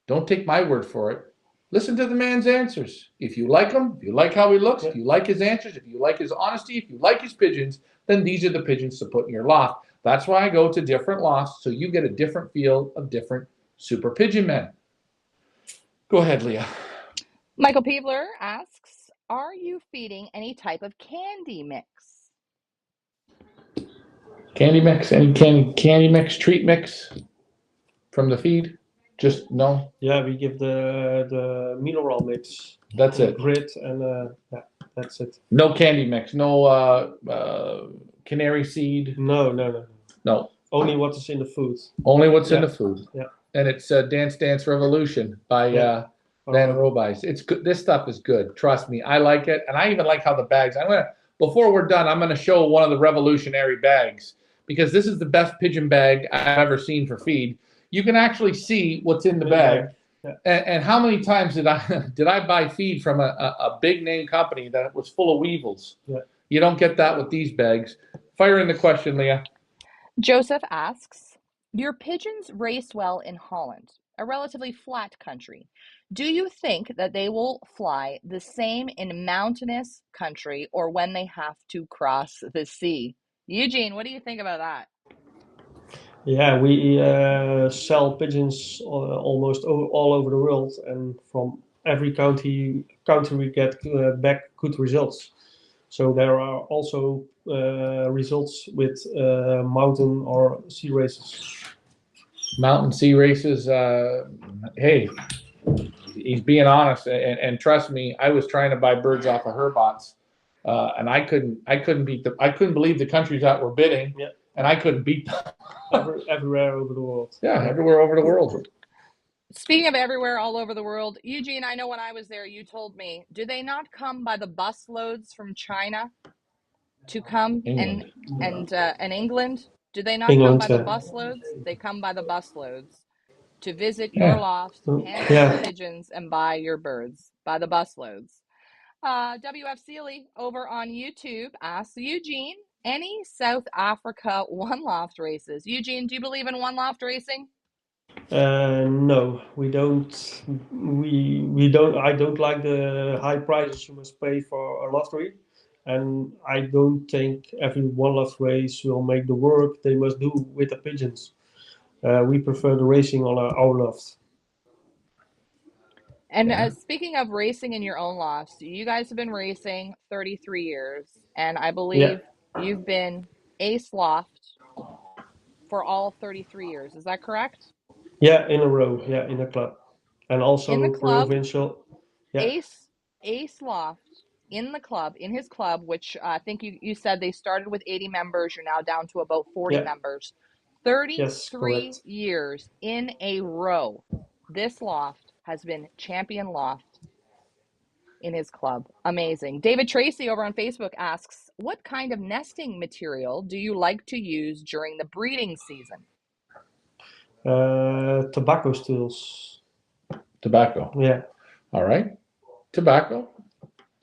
don't take my word for it. Listen to the man's answers. If you like him, if you like how he looks, if you like his answers, if you like his honesty, if you like his pigeons, then these are the pigeons to put in your loft. That's why I go to different lofts, so you get a different feel of different super pigeon men. Go ahead, Leah. Michael Peebler asks, are you feeding any type of candy mix? Candy mix? Any candy mix, treat mix from the feed? Just no? Yeah, we give the mineral mix. That's it. Grit and yeah, that's it. No candy mix. No canary seed. No. Only what is in the food. Only what's in the food. Yeah. And it's Dance Dance Revolution by Van Robice. It's good. This stuff is good. Trust me, I like it, and I even like how the bags. Before we're done, I'm gonna show one of the revolutionary bags because this is the best pigeon bag I've ever seen for feed. You can actually see what's in the bag. Yeah. And how many times did I buy feed from a big name company that was full of weevils? Yeah. You don't get that with these bags. Fire in the question, Leah. Joseph asks, your pigeons race well in Holland, a relatively flat country. Do you think that they will fly the same in mountainous country or when they have to cross the sea? Eugene, what do you think about that? Yeah, we sell pigeons almost all over the world, and from every country we get back good results. So there are also results with mountain or sea races. Mountain sea races. Hey, he's being honest, and trust me, I was trying to buy birds off of Herbots, and I couldn't believe the countries that were bidding. Yeah. And I couldn't beat them. Everywhere over the world. Yeah, everywhere over the world. Speaking of everywhere all over the world, Eugene, I know when I was there, you told me, do they not come by the bus loads from China to come England. and England? Do they not England, come by the bus loads? They come by the bus loads to visit your Yeah. loft, hand Yeah. your pigeons, and buy your birds by the bus loads. WF Seeley over on YouTube asks Eugene, any South Africa one loft races? Eugene, do you believe in one loft racing? No, we don't. We don't. I don't like the high prices you must pay for a lottery, and I don't think every one loft race will make the work they must do with the pigeons. We prefer the racing on our loft. And speaking of racing in your own lofts, you guys have been racing 33 years, and I believe you've been ace loft for all 33 years. Is that correct? Yeah, in a row. Yeah, in a club, and also In the club, provincial. Yeah. Ace Loft in the club, in his club, which I think you said they started with 80 members. You're now down to about 40 members. 33 years in a row. This loft has been champion loft in his club. Amazing. David Tracy over on Facebook asks, what kind of nesting material do you like to use during the breeding season? Tobacco stools. Tobacco. Yeah. All right. Tobacco.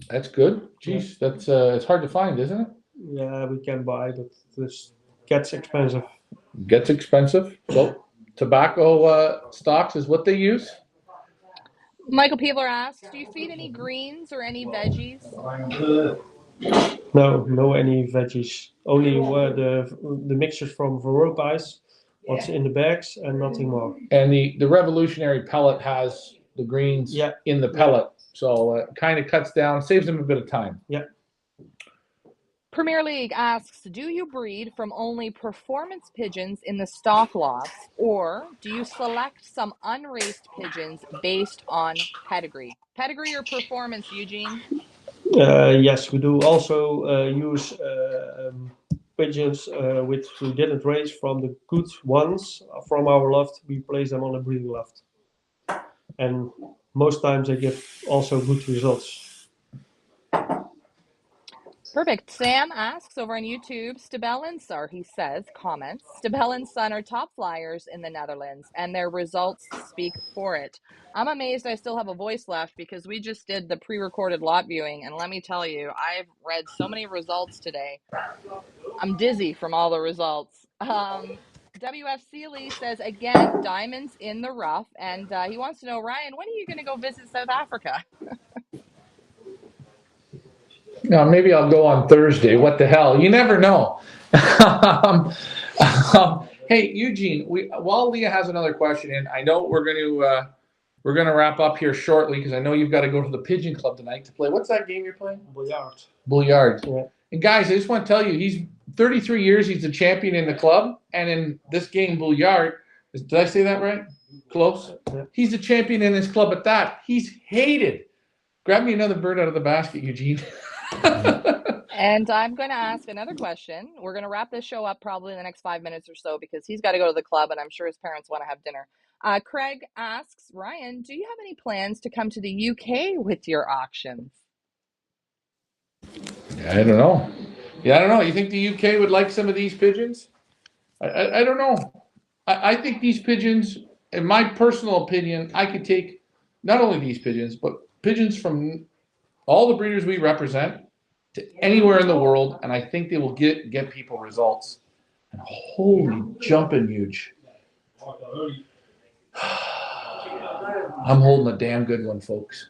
That's good. Jeez, that's it's hard to find, isn't it? Yeah, we can buy, but this gets expensive. Gets expensive. So tobacco stocks is what they use. Michael Peebler asks, do you feed any greens or any veggies? No, any veggies. Only the mixtures from Verobice, what's in the bags, and nothing more. And the revolutionary pellet has the greens in the pellet, so it kind of cuts down, saves them a bit of time. Yeah. Premier League asks, do you breed from only performance pigeons in the stock lofts, or do you select some unraced pigeons based on pedigree? Pedigree or performance, Eugene? Yes, we do also use pigeons which we didn't raise from the good ones from our loft. We place them on a breeding loft, and most times they give also good results. Perfect. Sam asks over on YouTube, Stabel and Son, he says, comments, Stabel and Son are top flyers in the Netherlands, and their results speak for it. I'm amazed I still have a voice left because we just did the pre-recorded lot viewing, and let me tell you, I've read so many results today. I'm dizzy from all the results. WF Seeley says, again, diamonds in the rough, and he wants to know, Ryan, when are you going to go visit South Africa? No, maybe I'll go on Thursday. What the hell? You never know. Hey, Eugene, while Leah has another question in, I know we're going to wrap up here shortly because I know you've got to go to the Pigeon Club tonight to play. What's that game you're playing? Billiard. Billiard. Yeah. And guys, I just want to tell you, he's 33 years, he's the champion in the club. And in this game, Bouillard, did I say that right? Close. He's the champion in his club at that. He's hated. Grab me another bird out of the basket, Eugene. And I'm going to ask another question. We're going to wrap this show up probably in the next 5 minutes or so because he's got to go to the club and I'm sure his parents want to have dinner. Craig asks, Ryan, do you have any plans to come to the UK with your auctions? I don't know. Yeah, I don't know. You think the UK would like some of these pigeons? I don't know. I think these pigeons, in my personal opinion, I could take not only these pigeons, but pigeons from all the breeders we represent to anywhere in the world, and I think they will get people results. And holy jumping huge. I'm holding a damn good one, folks.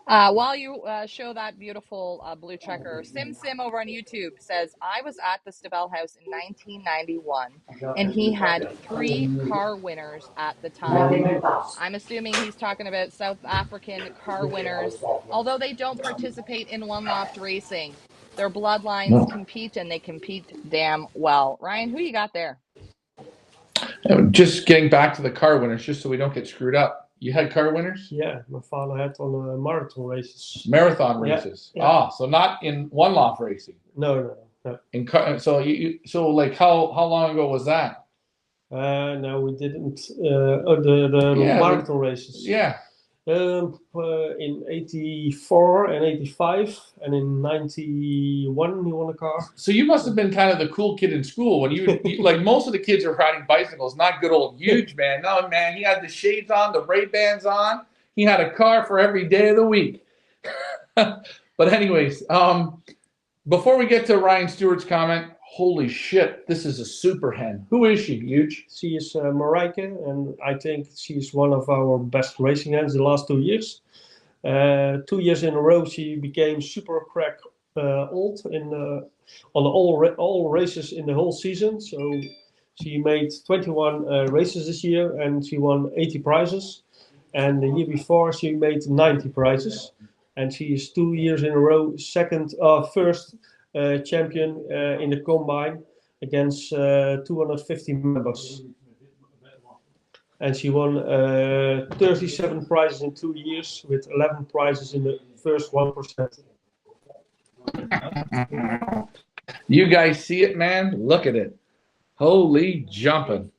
While you show that beautiful blue checker, Sim over on YouTube says, I was at the Stabel House in 1991, and he had 3 car winners at the time. I'm assuming he's talking about South African car winners, although they don't participate in one loft racing. Their bloodlines compete, and they compete damn well. Ryan, who you got there? Just getting back to the car winners, just so we don't get screwed up. You had car winners? Yeah, my father had on marathon races. Marathon races. Yeah, yeah. So not in one loft racing. No. In car, so so like how long ago was that? No, we didn't. The marathon races. Yeah. In 84 and 85 and in 91 he won a car. So you must have been kind of the cool kid in school when you like most of the kids are riding bicycles, not good old huge man. No, man, he had the shades on, the Ray-Bans on. He had a car for every day of the week. But anyways, before we get to Ryan Stewart's comment, holy shit, this is a super hen. Who is she, Huge? She is Marijke, and I think she's one of our best racing hens the last 2 years. 2 years in a row, she became super crack old on all races in the whole season. So she made 21 races this year, and she won 80 prizes. And the year before, she made 90 prizes. And she is 2 years in a row first champion in the combine against 250 members. And she won 37 prizes in 2 years with 11 prizes in the first 1%. You guys see it, man? Look at it. Holy jumping.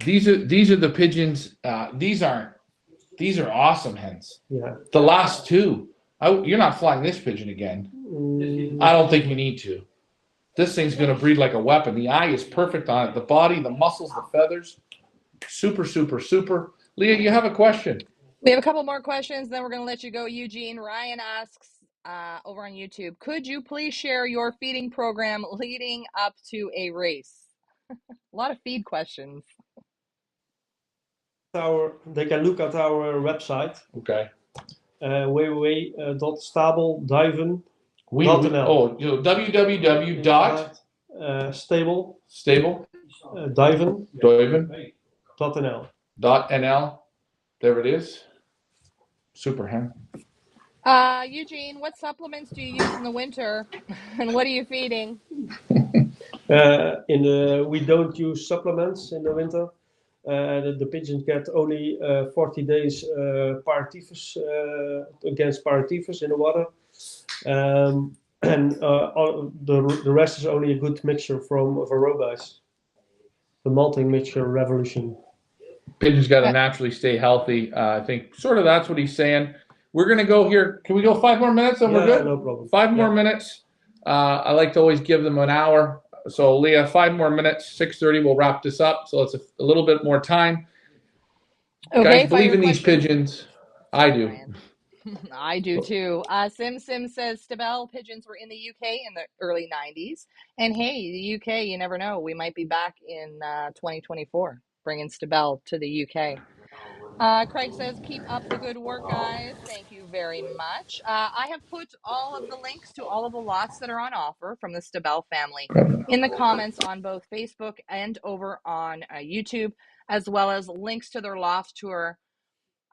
These are the pigeons. These are awesome hens. Yeah. The last 2. You're not flying this pigeon again. I don't think you need to. This thing's going to breed like a weapon. The eye is perfect on it. The body, the muscles, the feathers. Super, super, super. Leah, you have a question. We have a couple more questions, then we're going to let you go, Eugene. Ryan asks over on YouTube, could you please share your feeding program leading up to a race? A lot of feed questions. They can look at our website. Okay. www.stabelduiven.nl. www.stabelduiven.nl. There it is. Super hen. Eugene, what supplements do you use in the winter, and what are you feeding? We don't use supplements in the winter. The pigeons get only 40 days against paratyphus in the water. And the rest is only a good mixture from varroa, the malting mixture revolution. Pigeons got to naturally stay healthy. I think sort of that's what he's saying. We're going to go here. Can we go 5 more minutes and we're good? No problem. 5 more minutes. I like to always give them an hour. So Leah, 5 more minutes, 6:30, we'll wrap this up. So it's a little bit more time. Okay, guys, believe in these pigeons. I do. I do too. Sim says Stabel pigeons were in the UK in the early 90s. And hey, the UK, you never know. We might be back in 2024, bringing Stabel to the UK. Craig says, keep up the good work, guys. Thank you very much. I have put all of the links to all of the lots that are on offer from the Stabel family in the comments on both Facebook and over on YouTube, as well as links to their loft tour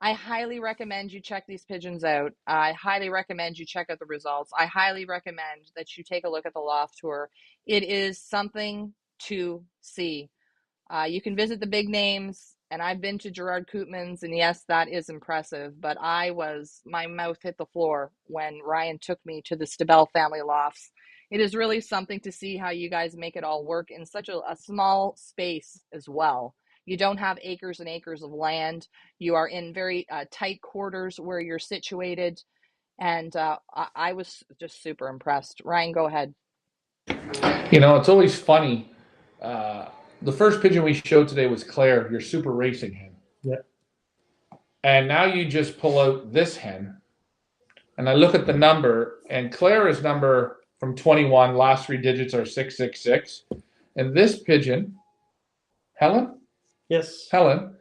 I highly recommend you check these pigeons out. I highly recommend you check out the results. I highly recommend that you take a look at the loft tour. It is something to see. You can visit the big names, and I've been to Gerard Koopman's, and yes, that is impressive, but my mouth hit the floor when Ryan took me to the STABEL family lofts. It is really something to see how you guys make it all work in such a small space as well. You don't have acres and acres of land. You are in very tight quarters where you're situated, and I was just super impressed. Ryan, go ahead. You know, it's always funny. The first pigeon we showed today was Claire, your super racing hen. Yeah. And now you just pull out this hen, and I look at the number, and Claire is number from 21, last 3 digits are 666. And this pigeon, Helen? Yes. Helen,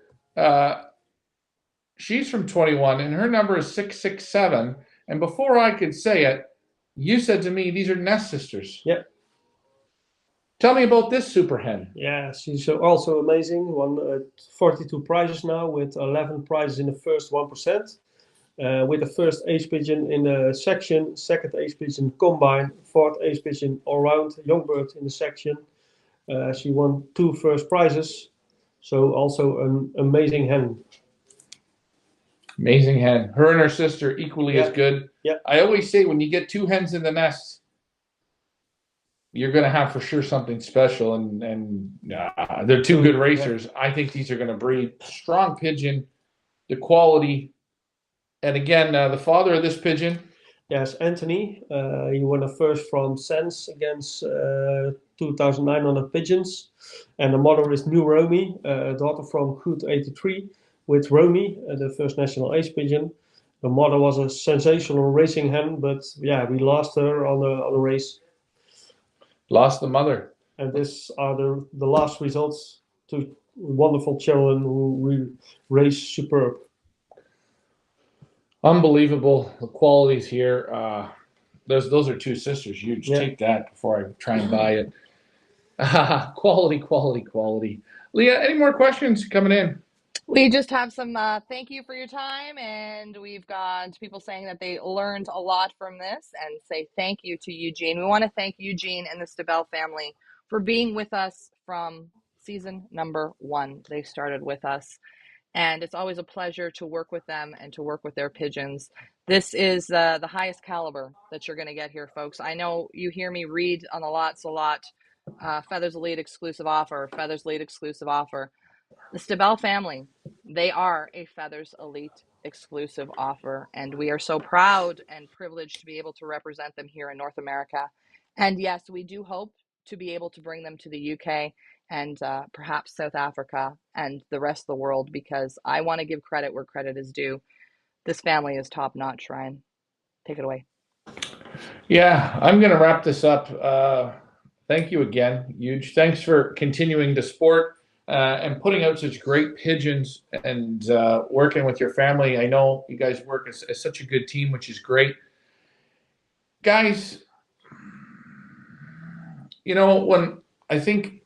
she's from 21, and her number is 667. And before I could say it, you said to me, these are nest sisters. Yep. Tell me about this super hen. Yeah, she's also amazing. Won 42 prizes now, with 11 prizes in the first 1%. With the first ace pigeon in the section, second ace pigeon combine, fourth ace pigeon all round, young bird in the section. She won 2 first prizes, so also an amazing hen. Amazing hen. Her and her sister equally as good. Yeah. I always say when you get 2 hens in the nest, you're going to have for sure something special, and they're 2 good racers. I think these are going to breed. Strong pigeon, the quality. And again, the father of this pigeon. Yes, Anthony. He won the first from Sense against 2,900 pigeons. And the mother is New Romy, a daughter from Good 83, with Romy, the first national ace pigeon. The mother was a sensational racing hen, but yeah, we lost her on a race. Lost the mother. And these are the last results. 2 wonderful children who race superb. Unbelievable. The qualities here. Those are 2 sisters. Huge. Yeah. Take that before I try and buy it. Quality, quality, quality. Leah, any more questions coming in? We just have some thank you for your time, and we've got people saying that they learned a lot from this, and say thank you to Eugene. We want to thank Eugene and the STABEL family for being with us from season number 1. They started with us, and it's always a pleasure to work with them and to work with their pigeons. This is the highest caliber that you're going to get here, folks. I know you hear me read on the lots a lot, Feathers Elite exclusive offer, Feathers Elite exclusive offer. The STABEL family, they are a Feathers Elite exclusive offer, and we are so proud and privileged to be able to represent them here in North America. And yes, we do hope to be able to bring them to the UK and perhaps South Africa and the rest of the world, because I want to give credit where credit is due. This family is top notch. Ryan, take it away. Yeah, I'm going to wrap this up. Thank you again. Huge thanks for continuing to support and putting out such great pigeons and working with your family. I know you guys work as such a good team, which is great. Guys, you know, when I think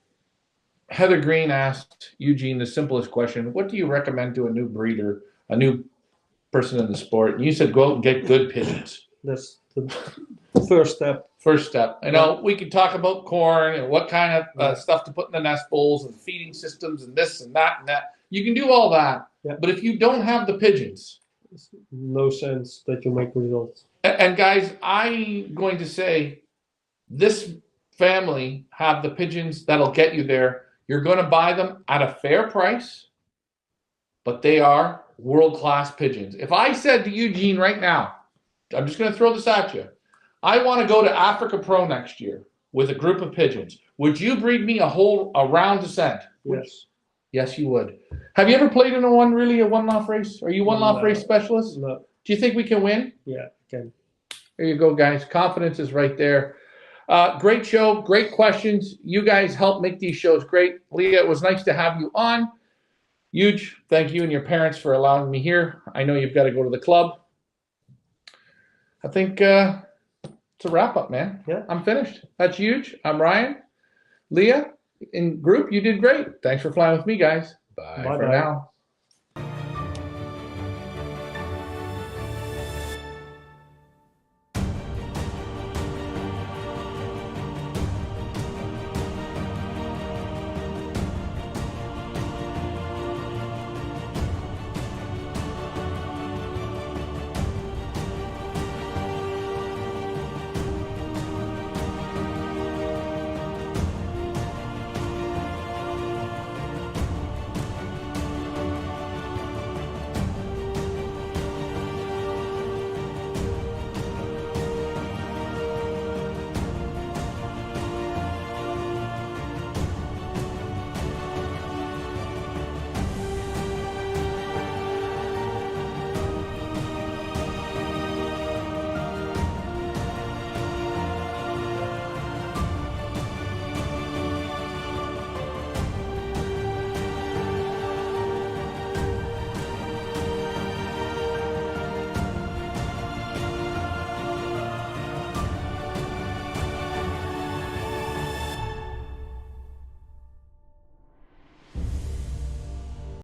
Heather Green asked Eugene the simplest question, what do you recommend to a new breeder, a new person in the sport? And you said go out and get good pigeons. That's the first step. First step. I know we could talk about corn and what kind of stuff to put in the nest bowls and feeding systems and this and that and that. You can do all that. Yeah. But if you don't have the pigeons, It's no sense that you make results. And guys, I'm going to say this family have the pigeons that'll get you there. You're going to buy them at a fair price, but they are world-class pigeons. If I said to Eugene right now, I'm just going to throw this at you, I want to go to Africa Pro next year with a group of pigeons. Would you breed me a round descent? Yes. Yes, you would. Have you ever played in a one-off race? Are you one-off race specialist? No. Do you think we can win? Yeah, can. There you go, guys. Confidence is right there. Great show. Great questions. You guys help make these shows great. Leah, it was nice to have you on. Huge thank you and your parents for allowing me here. I know you've got to go to the club. I think it's a wrap-up, man. Yeah. I'm finished. That's huge. I'm Ryan. Leah, in group, you did great. Thanks for flying with me, guys. Bye for now.